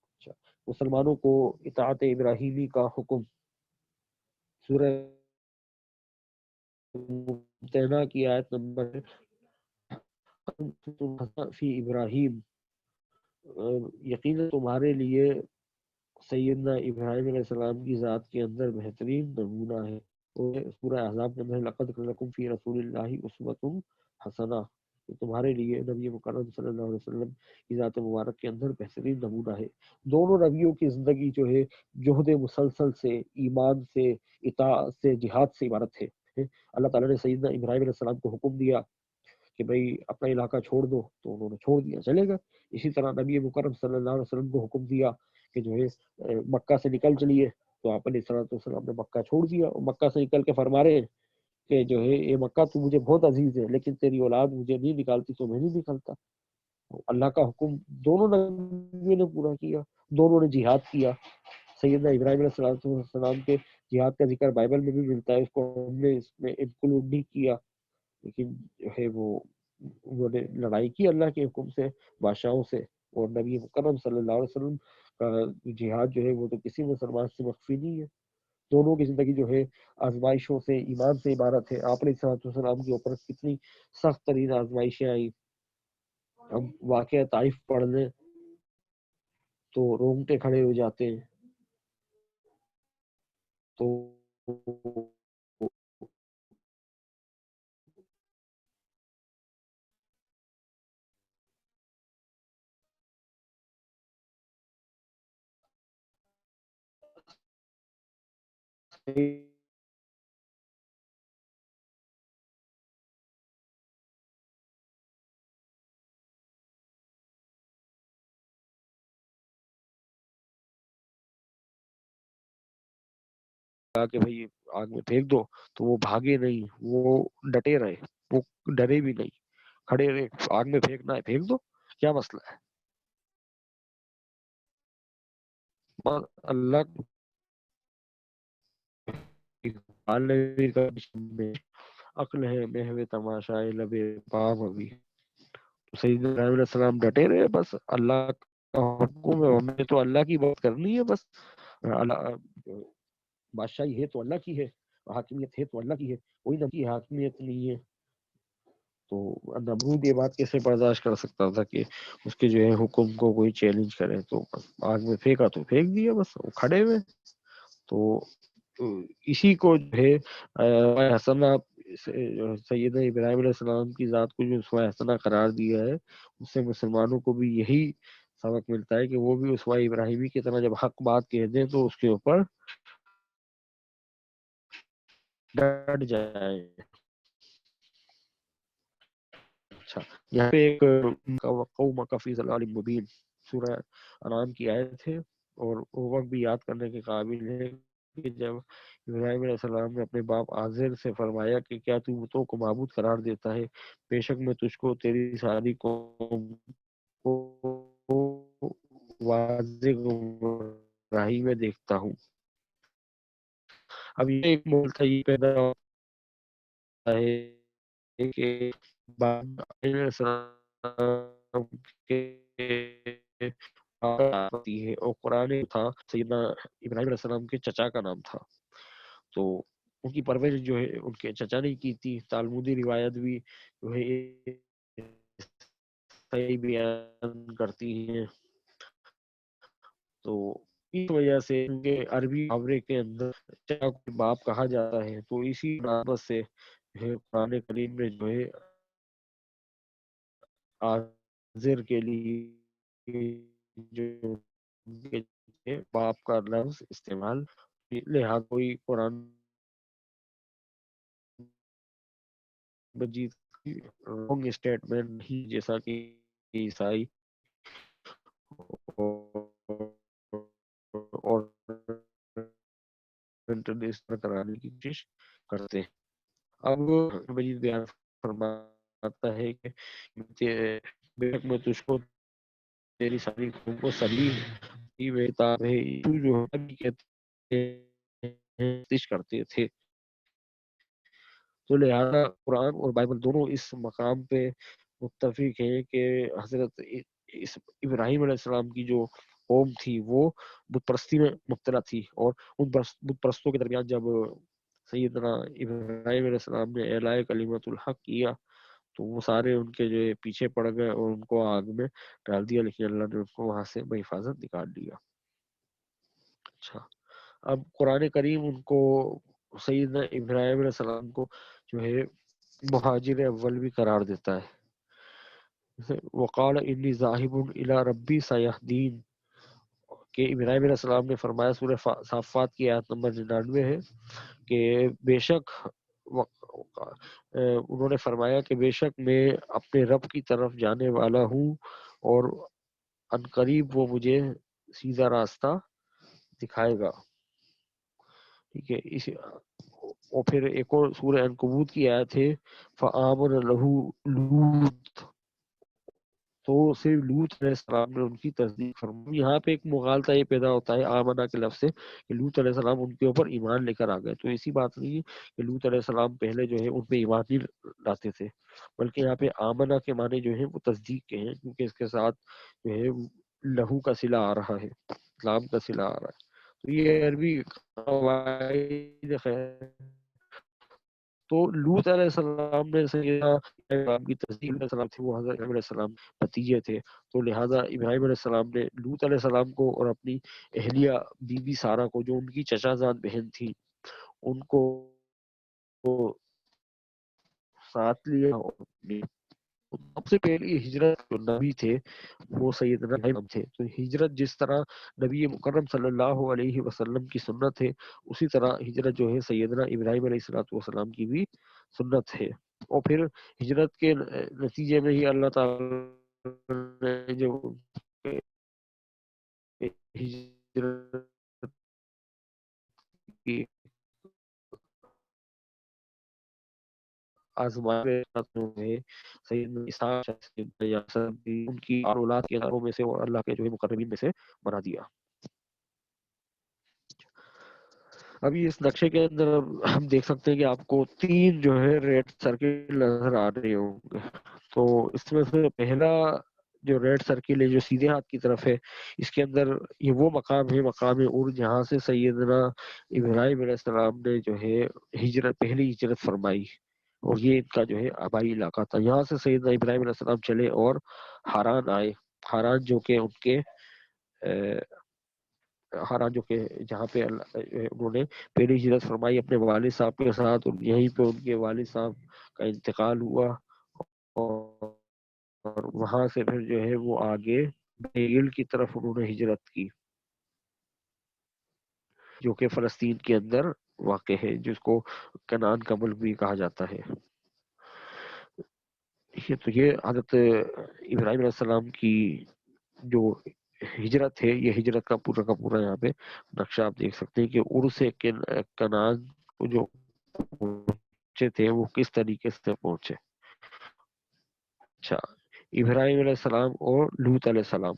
مسلمانوں کو اطاعت ابراہیمی کا حکم سورہ ممتحنہ کی آیت نمبر فی ابراہیم، یقیناً تمہارے لیے سیدنا ابراہیم علیہ السلام کی ذات کے اندر بہترین نمونہ ہے۔ اور سورہ احزاب کے اندر لقد کان لکم فی رسول اللہ اسوۃ حسنہ، کہ تمہارے لیے نبی مکرم صلی اللہ علیہ وسلم کی ذات مبارک کے اندر بہترین نمونہ ہے۔ دونوں نبیوں کی زندگی جو ہے جہد مسلسل سے، ایمان سے، اطاعت سے، جہاد سے عبارت ہے۔ اللہ تعالیٰ نے سیدنا ابراہیم علیہ السلام کو حکم دیا کہ بھئی اپنا علاقہ چھوڑ دو، تو انہوں نے چھوڑ دیا، چلے گا۔ اسی طرح نبی مکرم صلی اللہ علیہ وسلم کو حکم دیا کہ جو ہے مکہ سے نکل چلیے، تو آپ علیہ الصلوۃ والسلام نے مکہ چھوڑ دیا، اور مکہ سے نکل کے فرما رہے ہیں کہ جو ہے یہ مکہ تو مجھے بہت عزیز ہے، لیکن تیری اولاد مجھے نہیں نکالتی تو میں نہیں نکلتا۔ اللہ کا حکم دونوں نبیوں نے پورا کیا، دونوں نے جہاد کیا۔ سیدنا ابراہیم علیہ السلام کے جہاد کا ذکر بائبل میں بھی ملتا ہے، اس کو ہم نے اس میں انکلوڈ نہیں کیا، لیکن جو ہے وہ انہوں نے لڑائی کی اللہ کے حکم سے بادشاہوں سے۔ اور نبی مکرم صلی اللہ علیہ وسلم کا جہاد جو ہے وہ تو کسی مسلمان سے مخفی نہیں ہے۔ دونوں کی زندگی جو ہے آزمائشوں سے، ایمان سے عبارت ہے۔ آپ علیہ الصلوۃ والسلام کے اوپر کتنی سخت ترین آزمائشیں آئی، ہم واقعہ طائف پڑھ لیں تو رونگٹے کھڑے ہو جاتے ہیں۔ تو کہا کہ بھائی آگ میں پھینک دو، تو وہ بھاگے نہیں، وہ ڈٹے رہے، وہ ڈرے بھی نہیں، کھڑے رہے، آگ میں پھینکنا ہے پھینک دو، کیا مسئلہ ہے۔ اللہ عقل ہے محو تماشائے لب بام ابھی، سیدنا ابراہیم علیہ السلام ڈٹے رہے، بس اللہ کا حکم ہے، ہمیں تو اللہ کی بات کرنی ہے بس۔ اللہ بادشاہی ہے تو اللہ کی ہے، حاکمیت ہے تو اللہ کی ہے، کوئی نبی کی حاکمیت نہیں ہے۔ تو نمرود یہ بات کیسے برداشت کر سکتا تھا کہ اس کے جو ہے حکم کو کوئی چیلنج کرے، تو آگ میں پھینکا تو پھینک دیا، بس وہ کھڑے ہوئے۔ تو اسی کو جو ہے حسنہ، سیدنا ابراہیم علیہ السلام کی ذات کو جو اسوہ حسنہ قرار دیا ہے، اس سے مسلمانوں کو بھی یہی سبق ملتا ہے کہ وہ بھی اسوہ ابراہیمی کی طرح جب حق بات کہہ دیں تو اس کے اوپر ڈٹ جائیں۔ اچھا، یہاں پہ ایک قومک فی ضلال مبین سورہ انعام کی آیت ہے، اور وہ وقت بھی یاد کرنے کے قابل ہے کہ جب ابراہیم علیہ السلام نے اپنے باپ آزر سے فرمایا کہ کیا تو بتوں کو معبود قرار دیتا ہے، بے شک میں تجھ کو تیری ساری قوم کو واضح گمراہی میں دیکھتا ہوں۔ اب یہ ایک ملتہی پیدا ہوتا ہے کہ علیہ السلام کے ہے، اور قرآن تھا سیدنا ابراہیم علیہ السلام کے چچا کا نام تھا، تو ان کی پرورش جو ہے ان کے چچا نے کی تھی۔ تالمودی روایت بھی جو ہے صحیح بیان کرتی ہیں۔ تو اس وجہ سے ان کے عربی محاورے کے اندر چچا کو باپ کہا جاتا ہے، تو اسی مناسبت سے قرآن کریم میں جو ہے آزر کے لیے جو باپ کا لفظ استعمال، لہٰذا کوئی قرآن مجید کی رانگ اسٹیٹمنٹ نہیں، جیسا کہ عیسائی اور انٹرنیشنل کرانے کی کوشش کرتے ہیں۔ اب مجید بیان فرماتا ہے کہ بے شک میں تجھ کو تیری ساری قوم کو سلیم کتاب ہے، جو کہتے ہیں کرتے تھے۔ تو لہذا قرآن اور بائبل دونوں اس مقام پہ متفق ہیں کہ حضرت ابراہیم علیہ السلام کی جو قوم تھی وہ بت پرستی میں مبتلا تھی، اور ان بت پرستوں کے درمیان جب سیدنا ابراہیم علیہ السلام نے اعلاء کلمت الحق کیا تو وہ سارے ان کے جو ہے پیچھے پڑ گئے اور ان کو آگ میں ڈال دیا، لیکن اللہ نے ان کو وہاں سے بحفاظت نکال دیا۔ اچھا، اب قرآن کریم ان کو سیدنا ابراہیم علیہ السلام کو جو ہے مہاجر اول بھی قرار دیتا ہے۔ وقال انی ذاہب الی ربی سیہدین، کہ ابراہیم علیہ السلام نے فرمایا، سورہ صافات کی آیت نمبر 99 ہے کہ بے شک انہوں نے فرمایا کہ بے شک میں اپنے رب کی طرف جانے والا ہوں اور عنقریب وہ مجھے سیدھا راستہ دکھائے گا۔ ٹھیک ہے، اس اور پھر ایک اور سورہ عنکبوت کی آیت ہے فآمن لہ لوط، تو صرف لوط علیہ السلام نے ان کی تصدیق فرمائی۔ یہاں پہ ایک مغالطہ یہ پیدا ہوتا ہے آمنہ کے لفظ سے کہ لوط علیہ السلام ان کے اوپر ایمان لے کر آ گئے، تو ایسی بات نہیں ہے کہ لوط علیہ السلام پہلے جو ہے ان پہ ایمان نہیں لاتے تھے، بلکہ یہاں پہ آمنہ کے معنی جو ہیں وہ تصدیق کے ہیں، کیونکہ اس کے ساتھ جو ہے لہو کا صلہ آ رہا ہے، اسلام کا صلہ آ رہا ہے۔ تو یہ عربی قواعد خیر، تو لوط علیہ السلام نے سیدنا ابراہیم کی تصدیق علیہ السلام تھی، وہ حضرت ابراہیم علیہ السلام بھتیجے تھے، تو لہٰذا ابراہیم علیہ السلام نے لوط علیہ السلام کو اور اپنی اہلیہ بی بی سارہ کو جو ان کی چچا زاد بہن تھی ان کو ساتھ لیا، اور سب سے پہلی ہجرت جو نبی تھے وہ سیدنا ابراہیم تھے۔ تو ہجرت جس طرح نبی مکرم صلی اللہ علیہ وسلم کی سنت ہے، اسی طرح ہجرت جو ہے سیدنا ابراہیم علیہ الصلوۃ والسلام کی بھی سنت ہے۔ اور پھر ہجرت کے نتیجے میں ہی اللہ تعالی نے جو ہجرت کی آزمائش سیدنا اسحاق سیدنا یعقوب ان کی اولاد کے گھروں میں سے اور اللہ کے جو ہے مقربین میں سے بنا دیا۔ ابھی اس نقشے کے اندر ہم دیکھ سکتے ہیں کہ آپ کو 3 جو ہے ریڈ سرکل نظر آ رہے ہوں گے۔ تو اس میں سے پہلا جو ریڈ سرکل ہے جو سیدھے ہاتھ کی طرف ہے، اس کے اندر یہ وہ مقام ہے، مقام عرج، جہاں سے سیدنا ابراہیم علیہ السلام نے جو ہے پہلی ہجرت فرمائی، اور یہ ان کا جو ہے آبائی علاقہ تھا۔ یہاں سے سیدنا ابراہیم علیہ السلام چلے اور ہاران آئے، ہاران جو کہ ان کے ہاران جو کہ جہاں پہ انہوں نے پہلی ہجرت فرمائی اپنے والد صاحب کے ساتھ، اور یہیں پہ ان کے والد صاحب کا انتقال ہوا، اور وہاں سے پھر جو ہے وہ آگے بیل کی طرف انہوں نے ہجرت کی، جو کہ فلسطین کے اندر واقع ہے، جس کو کنعان کا ملک بھی کہا جاتا ہے۔ تو یہ حضرت ابراہیم علیہ السلام کی جو ہجرت ہے، یہ ہجرت کا پورا یہاں پہ نقشہ آپ دیکھ سکتے ہیں کہ ار سے کنعان کو جو پہنچے تھے وہ کس طریقے سے پہنچے۔ اچھا، ابراہیم علیہ السلام اور لوط علیہ السلام۔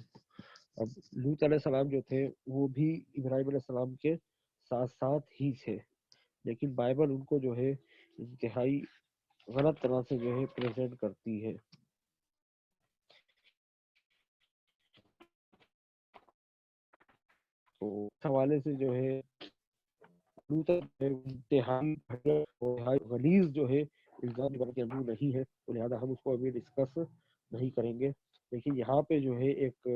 اب لوط علیہ السلام جو تھے وہ بھی ابراہیم علیہ السلام کے ساتھ ساتھ ہی تھے، لیکن بائبل ان کو جو ہے انتہائی غلط طرح سے جو ہے پریزنٹ کرتی ہے۔ تو اس حوالے سے جو ہے لوط انتہائی غلیظ جو ہے الزام کے اندر نہیں ہے، تو لہٰذا ہم اس کو ابھی ڈسکس نہیں کریں گے، لیکن یہاں پہ جو ہے ایک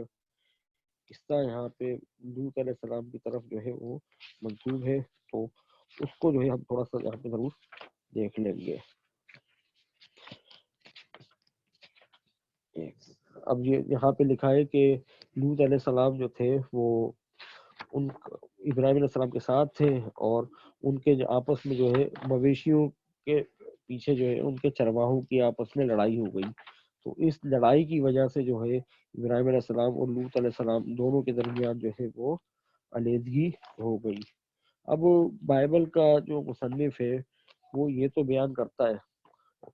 قصہ یہاں پہ لوط علیہ السلام کی طرف جو ہے وہ منسوب ہے، تو اس کو جو ہے ہم تھوڑا سا یہاں پہ ضرور دیکھ لیں گے۔ اب یہ یہاں پہ لکھا ہے کہ لوط علیہ السلام جو تھے وہ ابراہیم علیہ السلام کے ساتھ تھے، اور ان کے جو آپس میں جو ہے مویشیوں کے پیچھے جو ہے ان کے چرواہوں کی آپس میں لڑائی ہو گئی، تو اس لڑائی کی وجہ سے جو ہے ابراہیم علیہ السلام اور لوط علیہ السلام دونوں کے درمیان جو ہے وہ علیحدگی ہو گئی۔ اب بائبل کا جو مصنف ہے وہ یہ تو بیان کرتا ہے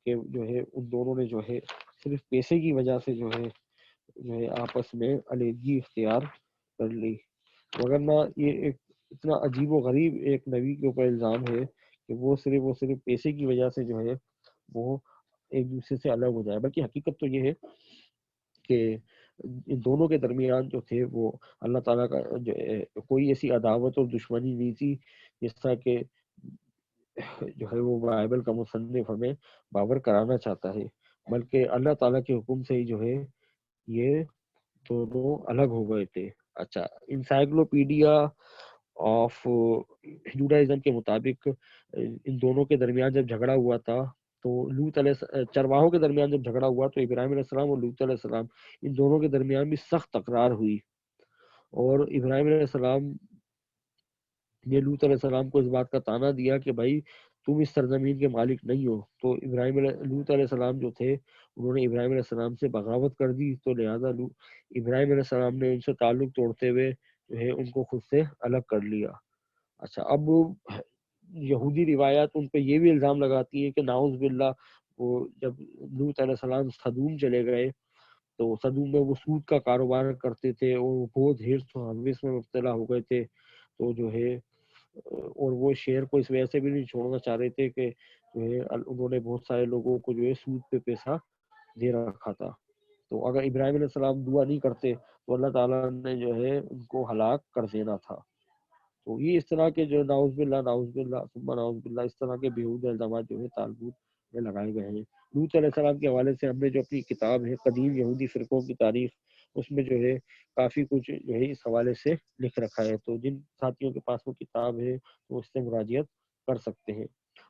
کہ جو ہے ان دونوں نے جو ہے صرف پیسے کی وجہ سے جو ہے آپس میں علیحدگی اختیار کر لی، ورنہ یہ ایک اتنا عجیب و غریب ایک نبی کے اوپر الزام ہے کہ وہ صرف پیسے کی وجہ سے جو ہے وہ ایک دوسرے سے الگ ہو جائے، بلکہ حقیقت تو یہ ہے کہ ان دونوں کے درمیان جو تھے وہ اللہ تعالیٰ کا کوئی ایسی عداوت اور دشمنی نہیں تھی جس طرح کہ جو ہے وہ بائبل کا مصنف ہمیں باور کرانا چاہتا ہے، بلکہ اللہ تعالیٰ کے حکم سے ہی جو ہے یہ دونوں الگ ہو گئے تھے. اچھا، انسائکلوپیڈیا آف جوڈائزم کے مطابق ان دونوں کے درمیان جب جھگڑا ہوا تھا تو لوط علیہ چرواہوں کے درمیان جب جھگڑا ہوا تو ابراہیم علیہ السلام اور لوط علیہ السلام ان دونوں کے درمیان بھی سخت تکرار ہوئی، اور ابراہیم علیہ السلام نے لوط علیہ السلام کو اس بات کا تانا دیا کہ بھائی تم اس سرزمین کے مالک نہیں ہو. تو لوط علیہ السلام جو تھے انہوں نے ابراہیم علیہ السلام سے بغاوت کر دی، تو لہٰذا ابراہیم علیہ السلام نے ان سے تعلق توڑتے ہوئے جو ہے ان کو خود سے الگ کر لیا. اچھا، اب یہودی روایات ان پہ یہ بھی الزام لگاتی ہے کہ ناؤز باللہ وہ جب لوط علیہ السلام صدوم چلے گئے تو صدوم میں وہ سود کا کاروبار کرتے تھے اور وہ بہت حرص و ہوس میں مبتلا ہو گئے تھے. تو جو ہے اور وہ شہر کو اس وجہ سے بھی نہیں چھوڑنا چاہ رہے تھے کہ جو ہے انہوں نے بہت سارے لوگوں کو جو ہے سود پہ پیسہ دے رکھا تھا. تو اگر ابراہیم علیہ السلام دعا نہیں کرتے تو اللہ تعالیٰ نے جو ہے ان کو ہلاک کر دینا تھا. تو یہ اس طرح کے جو نعوذ باللہ ثم نعوذ باللہ اس طرح کے بیہودہ الزامات جو ہے تالبوت میں لگائے گئے ہیں. لوط علیہ السلام کے حوالے سے ہم نے جو اپنی کتاب ہے قدیم یہودی فرقوں کی تاریخ، اس میں جو ہے کافی کچھ جو ہے اس حوالے سے لکھ رکھا ہے. تو جن ساتھیوں کے پاس وہ کتاب ہے وہ اس سے مراجعت کر سکتے ہیں.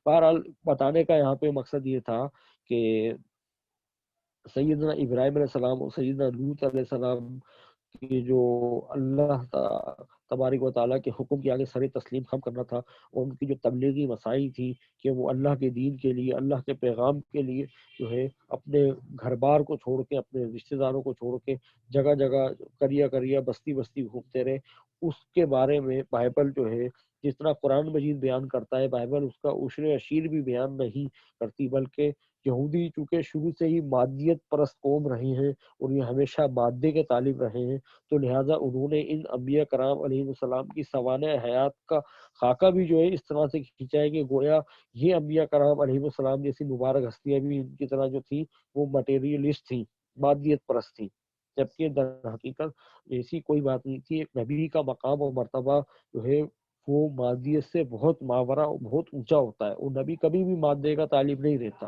بہرحال بتانے کا یہاں پہ مقصد یہ تھا کہ سیدنا ابراہیم علیہ السلام اور سیدنا لوط علیہ السلام کہ جو اللہ تبارک و تعالیٰ کے حکم کے آگے سر تسلیم خم کرنا تھا، اور ان کی جو تبلیغی مساعی تھی کہ وہ اللہ کے دین کے لیے، اللہ کے پیغام کے لیے جو ہے اپنے گھر بار کو چھوڑ کے، اپنے رشتہ داروں کو چھوڑ کے جگہ جگہ کریا بستی بستی گھومتے رہے. اس کے بارے میں بائبل جو ہے جس طرح قرآن مجید بیان کرتا ہے، بائبل اس کا عشر اشیر بھی بیان نہیں کرتی، بلکہ یہودی چونکہ شروع سے ہی مادیت پرست قوم رہی ہیں اور یہ ہمیشہ مادے کے طالب رہے ہیں، تو لہٰذا انہوں نے ان انبیاء کرام علیہ السلام کی سوانح حیات کا خاکہ بھی جو ہے اس طرح سے کھینچا ہے کہ گویا یہ انبیاء کرام علیہ السلام جیسی مبارک ہستیاں بھی ان کی طرح جو تھیں وہ مٹیریلسٹ تھیں، مادیت پرست تھیں، جبکہ در حقیقت ایسی کوئی بات نہیں تھی. ایک نبی کا مقام اور مرتبہ جو ہے وہ مادیت سے بہت ماورا بہت اونچا ہوتا ہے، وہ نبی کبھی بھی مادے کا طالب نہیں رہتا.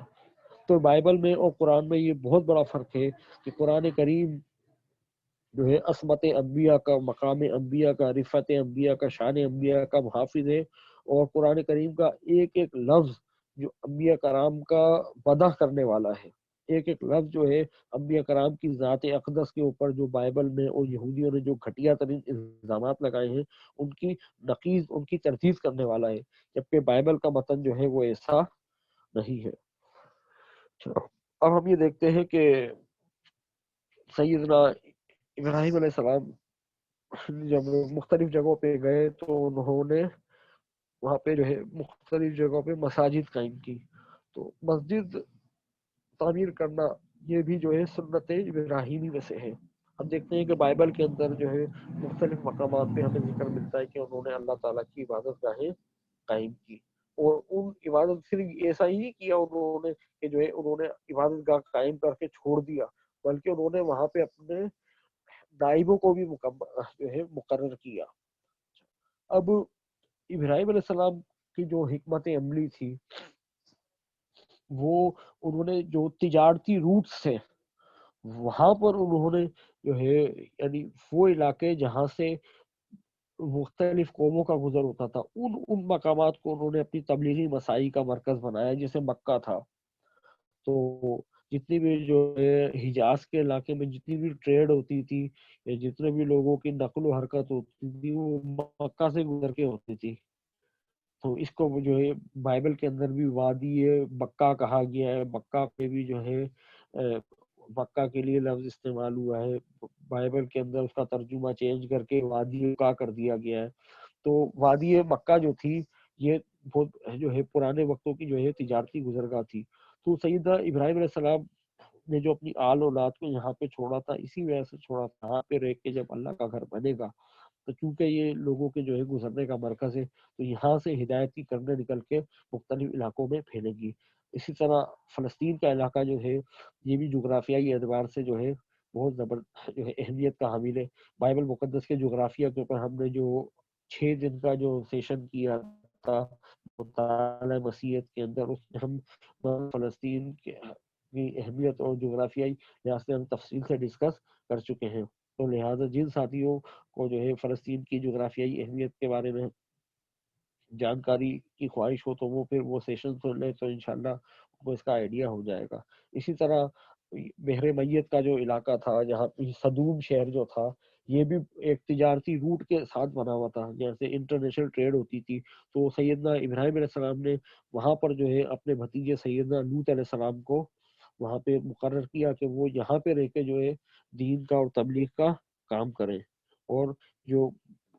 تو بائبل میں اور قرآن میں یہ بہت بڑا فرق ہے کہ قرآن کریم جو ہے عصمت انبیاء کا، مقام انبیاء کا، رفعت انبیاء کا، شان انبیاء کا محافظ ہے، اور قرآن کریم کا ایک ایک لفظ جو انبیاء کرام کا مدح کرنے والا ہے، ایک ایک لفظ جو ہے انبیاء کرام کی ذات اقدس کے اوپر جو بائبل میں اور یہودیوں نے جو گھٹیا ترین الزامات لگائے ہیں ان کی نقیض، ان کی تردید کرنے والا ہے، جبکہ بائبل کا متن جو ہے وہ ایسا نہیں ہے. اب ہم یہ دیکھتے ہیں کہ سیدنا ابراہیم علیہ السلام جب مختلف جگہوں پہ گئے تو انہوں نے وہاں پہ جو ہے مختلف جگہوں پہ مساجد قائم کی. تو مسجد تعمیر کرنا یہ بھی جو ہے سنت ابراہیمی میں سے ہے. ہم دیکھتے ہیں کہ بائبل کے اندر جو ہے مختلف مقامات پہ ہمیں ذکر ملتا ہے کہ انہوں نے اللہ تعالیٰ کی عبادت گاہیں قائم کی، اور ان عبادت صرف ایسا ہی نہیں کیا انہوں نے کہ جو ہے انہوں نے عبادت گاہ قائم کر کے چھوڑ دیا، بلکہ انہوں نے وہاں پہ اپنے نائبوں کو بھی جو ہے مقرر کیا. اب ابراہیم علیہ السلام کی جو حکمت عملی تھی وہ انہوں نے جو تجارتی روٹ سے وہاں پر انہوں نے جو ہے یعنی وہ علاقے جہاں سے مختلف قوموں کا گزر ہوتا تھا ان مقامات کو انہوں نے اپنی تبلیغی مساعی کا مرکز بنایا، جیسے مکہ تھا. تو جتنی بھی جو ہے حجاز کے علاقے میں جتنی بھی ٹریڈ ہوتی تھی یا جتنے بھی لوگوں کی نقل و حرکت ہوتی تھی وہ مکہ سے گزر کے ہوتی تھی. تو اس کو جو ہے بائبل کے اندر بھی وادی مکہ کہا گیا ہے، مکہ پہ بھی جو ہے مکہ کے لیے لفظ استعمال ہوا ہے، بائبل کے اندر اس کا ترجمہ چینج کر کے وادی کا کر دیا گیا ہے. تو وادی مکہ جو تھی یہ بہت جو ہے پرانے وقتوں کی جو ہے تجارتی گزرگاہ تھی. تو سیدنا ابراہیم علیہ السلام نے جو اپنی آل اولاد کو یہاں پہ چھوڑا تھا اسی وجہ سے چھوڑا تھا، یہاں پہ رہ کے جب اللہ کا گھر بنے گا تو چونکہ یہ لوگوں کے جو ہے گزرنے کا مرکز ہے تو یہاں سے ہدایت کی کرنے نکل کے مختلف علاقوں میں پھیلے گی. اسی طرح فلسطین کا علاقہ جو ہے یہ بھی جغرافیائی اعتبار سے جو ہے بہت زبردست جو ہے اہمیت کا حامل ہے. بائبل مقدس کے جغرافیہ کے اوپر ہم نے جو 6 دن کا جو سیشن کیا تھا مطالعہ مسیحیت کے اندر، اس میں ہم فلسطین کے کی اہمیت اور جغرافیائی لحاظ سے ہم تفصیل سے ڈسکس کر چکے ہیں. تو لہٰذا جن ساتھیوں کو جو ہے فلسطین کی جغرافیائی اہمیت کے بارے میں جانکاری کی خواہش ہو تو وہ پھر وہ سیشن سن لیں تو انشاءاللہ وہ اس کا آئیڈیا ہو جائے گا. اسی طرح بحر میت کا جو علاقہ تھا جہاں صدوم شہر جو تھا یہ بھی ایک تجارتی روٹ کے ساتھ بنا ہوا تھا, جیسے انٹرنیشنل ٹریڈ ہوتی تھی. تو سیدنا ابراہیم علیہ السلام نے وہاں پر جو ہے اپنے بھتیجے سیدنا لوط علیہ السلام کو وہاں پہ مقرر کیا کہ وہ یہاں پہ رہ کے جو ہے دین کا اور تبلیغ کا کام کریں. اور جو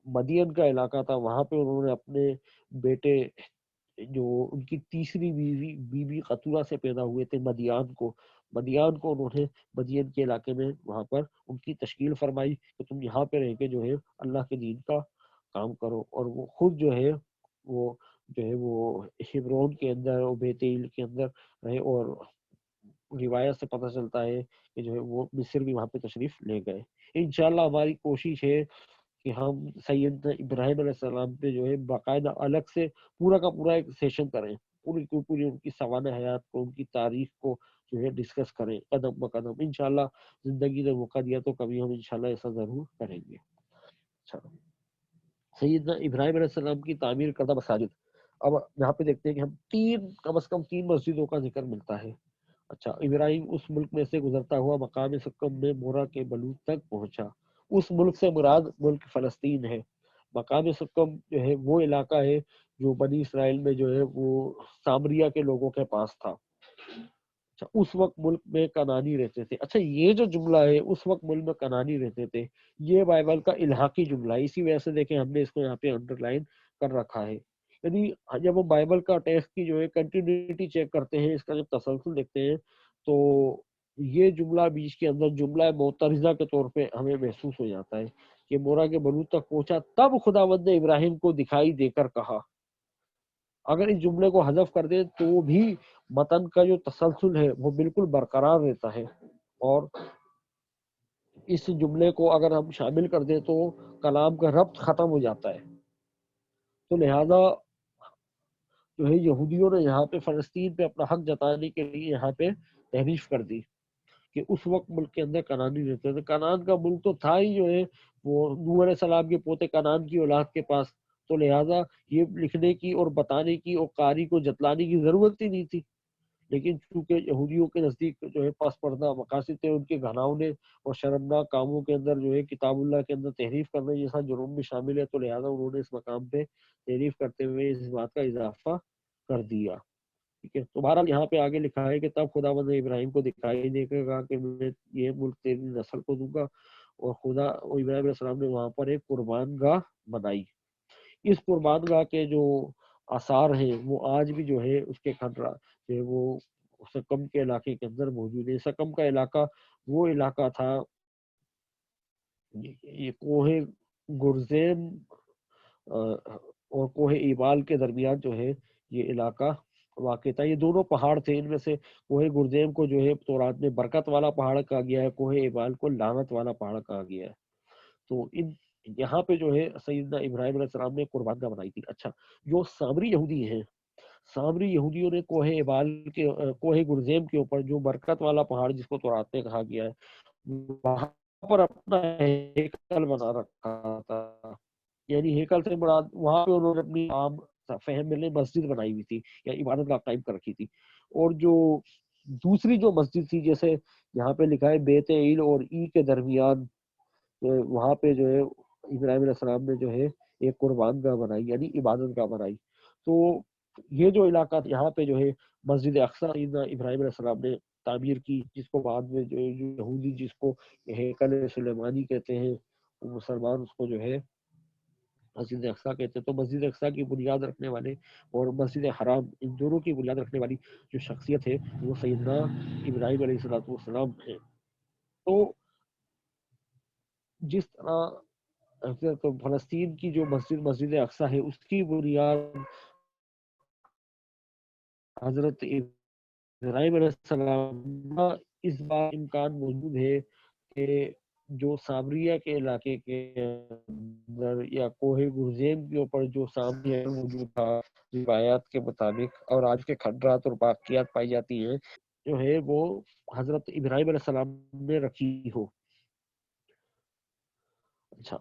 مدین کا علاقہ تھا وہاں پہ انہوں نے اپنے بیٹے جو ان کی تیسری بیوی قطورہ سے پیدا ہوئے تھے مدیان کو انہوں نے مدین کے علاقے میں وہاں پر ان کی تشکیل فرمائی کہ تم یہاں پہ رہ کے جو ہے اللہ کے دین کا کام کرو. اور وہ خود جو ہے وہ ہبرون کے اندر اور بیت ایل کے اندر رہے, اور روایت سے پتہ چلتا ہے کہ جو ہے وہ مصر بھی وہاں پہ تشریف لے گئے. انشاءاللہ ہماری کوشش ہے کہ ہم سیدنا ابراہیم علیہ السلام پہ جو ہے باقاعدہ الگ سے پورا کا پورا ایک سیشن کریں, پوری ان کی سوانح حیات کو, ان کی تاریخ کو جو ہے ڈسکس کریں قدم بقدم. انشاءاللہ زندگی نے موقع دیا تو کبھی ہم انشاءاللہ ایسا ضرور کریں گے. اچھا, سیدنا ابراہیم علیہ السلام کی تعمیر کردہ مساجد. اب یہاں پہ دیکھتے ہیں کہ ہم کم از کم 3 مسجدوں کا ذکر ملتا ہے. اچھا, ابراہیم اس ملک میں سے گزرتا ہوا مقام سکم میں مورا کے بلوط تک پہنچا. اس ملک سے مراد ملک فلسطین ہے. مقام سکم جو ہے وہ علاقہ ہے جو بنی اسرائیل میں جو ہے وہ سامریہ کے لوگوں کے پاس تھا. اچھا, اس وقت ملک میں کنانی رہتے تھے. اچھا, یہ جو جملہ ہے اس وقت ملک میں کنانی رہتے تھے, یہ بائبل کا الحاقی جملہ ہے. اسی وجہ سے دیکھیں ہم نے اس کو یہاں پہ انڈر لائن کر رکھا ہے. یعنی جب ہم بائبل کا ٹیکسٹ کی جو ہے کنٹینیوٹی چیک کرتے ہیں, اس کا جب تسلسل دیکھتے ہیں تو یہ جملہ بیچ کے اندر جملہ معترضہ کے طور پہ ہمیں محسوس ہو جاتا ہے کہ مورا کے بلوط تک پہنچا تب خداوند نے ابراہیم کو دکھائی دے کر کہا. اگر اس جملے کو حذف کر دیں تو بھی متن کا جو تسلسل ہے وہ بالکل برقرار رہتا ہے, اور اس جملے کو اگر ہم شامل کر دیں تو کلام کا ربط ختم ہو جاتا ہے. تو لہذا جو ہے یہودیوں نے یہاں پہ فلسطین پہ اپنا حق جتانے کے لیے یہاں پہ تحریف کر دی کہ اس وقت ملک کے اندر کنانی رہتے تھے. کنان کا ملک تو تھا ہی جو ہے وہ نوح علیہ السلام کے پوتے کنان کی اولاد کے پاس. تو لہٰذا یہ لکھنے کی اور بتانے کی اور قاری کو جتلانے کی ضرورت ہی نہیں تھی. لیکن چونکہ یہودیوں کے نزدیک جو ہے پس پردہ مقاصد تھے, ان کے گھناؤنے اور شرمناک کاموں کے اندر جو ہے کتاب اللہ کے اندر تحریف کرنا جیسا جرم بھی شامل ہے, تو لہٰذا انہوں نے اس مقام پہ تحریف کرتے ہوئے اس بات کا اضافہ کر دیا. ٹھیک ہے, تو بہرحال یہاں پہ آگے لکھا ہے کہ تب خداوند نے ابراہیم کو دکھائی دے کر کہا کہ میں یہ ملک تیری نسل کو دوں گا. اور ابراہیم علیہ السلام نے وہاں پر ایک قربان گاہ بنائی. اس قربان گاہ کے جو آثار ہیں وہ آج بھی جو ہے اس کے خطرات جو ہے وہ سکم کے علاقے کے اندر موجود ہے. سکم کا علاقہ وہ علاقہ تھا, یہ کوہ گرزیم اور کوہ ایبال کے درمیان جو ہے یہ علاقہ واقع تھا. یہ دونوں پہاڑ تھے, ان میں سے کوہ گرزیم کو جو ہے تورات میں برکت والا پہاڑ کہا گیا ہے, کوہ ایبال کو لعنت والا پہاڑ کہا گیا ہے. تو یہاں پہ جو ہے سیدنا ابراہیم علیہ السلام نے قربان گاہ بنائی تھی. اچھا, جو سامری یہودی ہیں, سامری یہودیوں نے کوہ ایبال کے کوہ گرزیم کے اوپر جو برکت والا پہاڑ جس کو تورات میں کہا گیا ہے وہاں پر اپنا ہیکل بنا رکھا تھا. یعنی ہیکل سے مراد وہاں پہ انہوں نے اپنی عام فہم میں مسجد بنائی ہوئی تھی یا عبادت گاہ قائم کر رکھی تھی. اور جو دوسری جو مسجد تھی, جیسے یہاں پہ لکھا ہے بیت ایل اور ای کے درمیان, وہاں پہ جو ہے ابراہیم علیہ السلام نے جو ہے ایک قربان گاہ بنائی یعنی عبادت گاہ بنائی. تو یہ جو علاقہ یہاں پہ جو ہے مسجد اقصیٰ ابراہیم علیہ السلام نے تعمیر کی, جس کو بعد میں جو یہودی جس کو ہیکل سلیمانی کہتے ہیں, مسلمان اس کو جو ہے مسجد اقصیٰ کہتے ہیں. تو مسجد اقصیٰ کی بنیاد رکھنے والے اور مسجد حرام ان دونوں کی بنیاد رکھنے والی جو شخصیت ہے وہ سیدنا ابراہیم علیہ السلام ہے. تو جس طرح تو فلسطین کی جو مسجد اقصیٰ ہے اس کی بنیاد حضرت ابراہیم علیہ السلام, اس بات امکان موجود ہے کہ جو سامریہ کے علاقے کے اندر یا کوہ گرزیم کے اوپر جو سامریہ موجود تھا روایات کے مطابق, اور آج کے کھنڈرات اور باقیات پائی جاتی ہیں جو ہے وہ حضرت ابراہیم علیہ السلام نے رکھی ہو. اچھا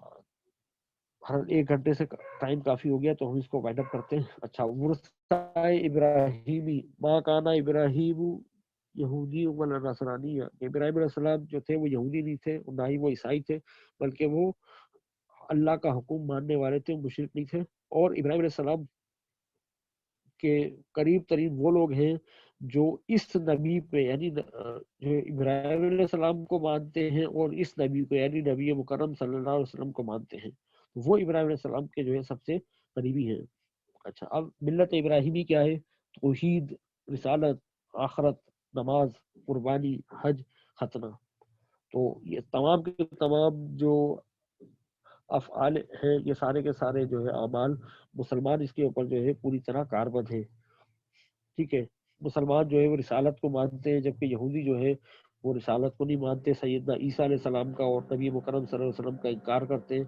ہر 1 گھنٹے سے ٹائم کافی ہو گیا تو ہم اس کو وائنڈ اپ کرتے ہیں. اچھا ورثۂ ابراہیمی ما کانا ابراہیم یہودی ولا نصرانی. ابراہیم علیہ السلام جو تھے وہ یہودی نہیں تھے اور نہ ہی وہ عیسائی تھے، بلکہ وہ اللہ کا حکم ماننے والے تھے، مشرک نہیں تھے. اور ابراہیم علیہ السلام کے قریب ترین وہ لوگ ہیں جو اس نبی پہ یعنی جو ابراہیم علیہ السلام کو مانتے ہیں اور اس نبی کو یعنی نبی مکرم صلی اللہ علیہ وسلم کو مانتے ہیں. وہ ابراہیم علیہ السلام کے جو ہے سب سے قریبی ہیں. اچھا اب ملت ابراہیمی کیا ہے؟ توحید، رسالت، آخرت، نماز، قربانی، حج، ختنہ. تو یہ تمام کے تمام جو افعال ہیں یہ سارے کے سارے جو ہے اعمال مسلمان اس کے اوپر جو ہے پوری طرح کاربند ہے. ٹھیک ہے، مسلمان جو ہے وہ رسالت کو مانتے ہیں، جبکہ یہودی جو ہے وہ رسالت کو نہیں مانتے، سیدنا عیسیٰ علیہ السلام کا اور نبی مکرم صلی اللہ علیہ وسلم کا انکار کرتے ہیں.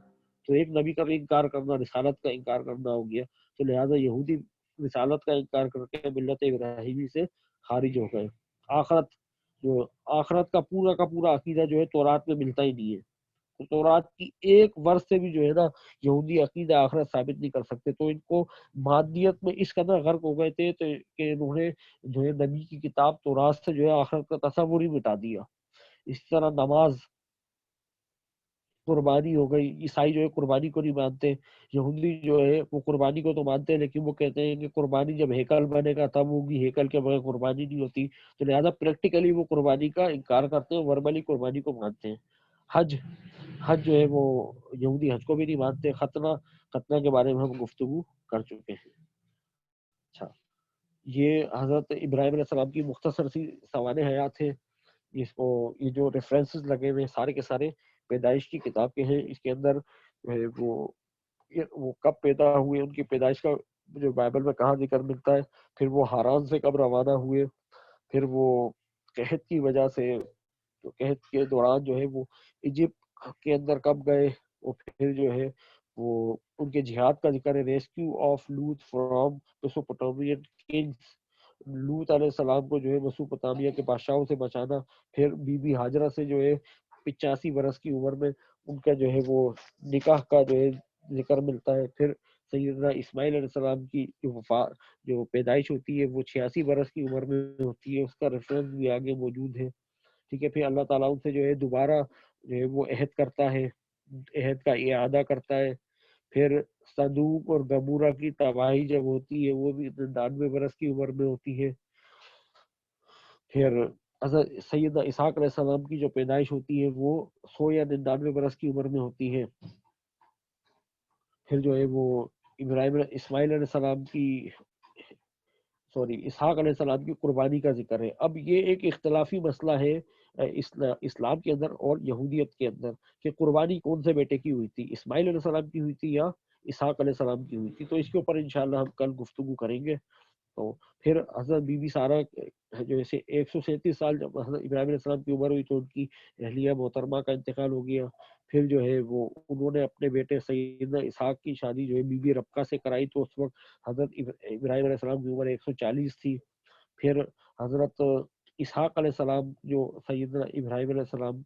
تو ایک نبی کا بھی انکار کرنا رسالت کا انکار کرنا ہو گیا. تو لہذا یہودی رسالت کا انکار کر کے ملت ابراہیمی سے خارج ہو گئے. آخرت، جو آخرت کا پورا عقیدہ جو ہے تورات میں ملتا ہی نہیں ہے. تورات کی ایک ورس سے بھی جو ہے نا یہودی عقیدہ آخرت ثابت نہیں کر سکتے. تو ان کو مادیت میں اس قدر غرق ہو گئے تھے کہ انہوں نے جو ہے نبی کی کتاب تورات سے جو ہے آخرت کا تصور ہی مٹا دیا. اس طرح نماز، قربانی ہو گئی. عیسائی جو ہے قربانی کو نہیں مانتے، یہودی جو ہے وہ قربانی کو تو مانتے ہیں لیکن وہ کہتے ہیں کہ قربانی جب ہیکل بنے گا تب ہوگی، ہیکل کے بغیر قربانی نہیں ہوتی. تو لہذا پریکٹیکلی وہ قربانی کا انکار کرتے ہیں، وربلی قربانی کو مانتے ہیں. حج جو ہے وہ یہودی حج کو بھی نہیں مانتے. ختنہ کے بارے میں ہم گفتگو کر چکے ہیں. اچھا یہ حضرت ابراہیم علیہ السلام کی مختصر سی سوانح حیات ہے. اس کو یہ جو ریفرنسز لگے ہوئے سارے کے سارے پیدائش کی کتاب کے ہیں. اس کے اندر وہ کب پیدا ہوئے، ان کی پیدائش کا جو بائبل میں کہاں ذکر ملتا ہے، پھر وہ ہاران سے کب روانہ ہوئے، پھر وہ قحط کی وجہ سے تو قحط کے دوران جو ہے وہ ایجپٹ کے اندر کب گئے، اور پھر جو ہے وہ ان کے جہاد کا ذکر ہے. Rescue of Lot from Mesopotamian kings, Lot علیہ السلام کو جو ہے میسوپوٹامیہ کے بادشاہوں سے بچانا. پھر بی بی ہاجرہ سے جو ہے 85 برس کی عمر میں ان کا جو ہے وہ نکاح کا جو ہے ذکر ملتا ہے. پھر سیدنا اسماعیل علیہ السلام کی جو پیدائش ہوتی ہے وہ 86 برس کی عمر میں ہوتی ہے، اس کا ریفرنس بھی آگے موجود ہے. ٹھیک ہے، پھر اللہ تعالیٰ ان سے جو ہے دوبارہ جو ہے وہ عہد کرتا ہے، عہد کا اعادہ کرتا ہے. پھر صدوق اور گمورہ کی تباہی جب ہوتی ہے وہ بھی 99 برس کی عمر میں ہوتی ہے. پھر حضرت سیدنا اسحاق علیہ السلام کی جو پیدائش ہوتی ہے وہ 100 یا 99 برس کی عمر میں ہوتی ہے. پھر جو ہے وہ اسماعیل علیہ السلام کی اسحاق علیہ السلام کی قربانی کا ذکر ہے. اب یہ ایک اختلافی مسئلہ ہے اسلام کے اندر اور یہودیت کے اندر کہ قربانی کون سے بیٹے کی ہوئی تھی، اسماعیل علیہ السلام کی ہوئی تھی یا اسحاق علیہ السلام کی ہوئی تھی. تو اس کے اوپر انشاءاللہ ہم کل گفتگو کریں گے. تو پھر حضرت بی بی سارہ جو ایسے 137 سال جب حضرت ابراہیم علیہ السلام کی عمر ہوئی تو ان کی اہلیہ محترمہ کا انتقال ہو گیا. پھر جو ہے وہ انہوں نے اپنے بیٹے سیدنا اسحاق کی شادی جو ہے بی بی ربقہ سے کرائی. تو اس وقت حضرت ابراہیم علیہ السلام کی عمر 140 تھی. پھر حضرت اسحاق علیہ السلام جو سیدنا ابراہیم علیہ السلام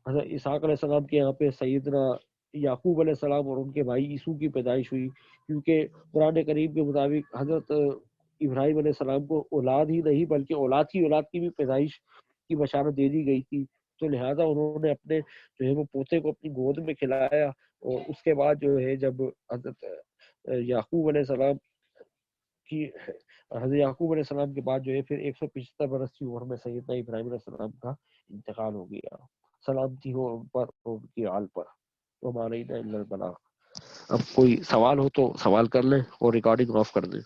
حضرت اسحاق علیہ السلام کے یہاں پہ سیدنا یعقوب علیہ السلام اور ان کے بھائی عیسو کی پیدائش ہوئی، کیونکہ قرآن کریم کے مطابق حضرت ابراہیم علیہ السلام کو اولاد ہی نہیں بلکہ اولاد کی بھی پیدائش کی بشارت دے دی گئی تھی. تو لہذا انہوں نے اپنے جو ہے وہ پوتے کو اپنی گود میں کھلایا. اور اس کے بعد جو ہے جب حضرت یعقوب علیہ السلام کے بعد جو ہے پھر 175 برس کی عمر میں سیدنا ابراہیم علیہ السلام کا انتقال ہو گیا. سلامتی ہو ان پر اور ان کی آل پر. وما علینا الا البلاغ. اب کوئی سوال ہو تو سوال کر لیں اور ریکارڈنگ آف کر دیں.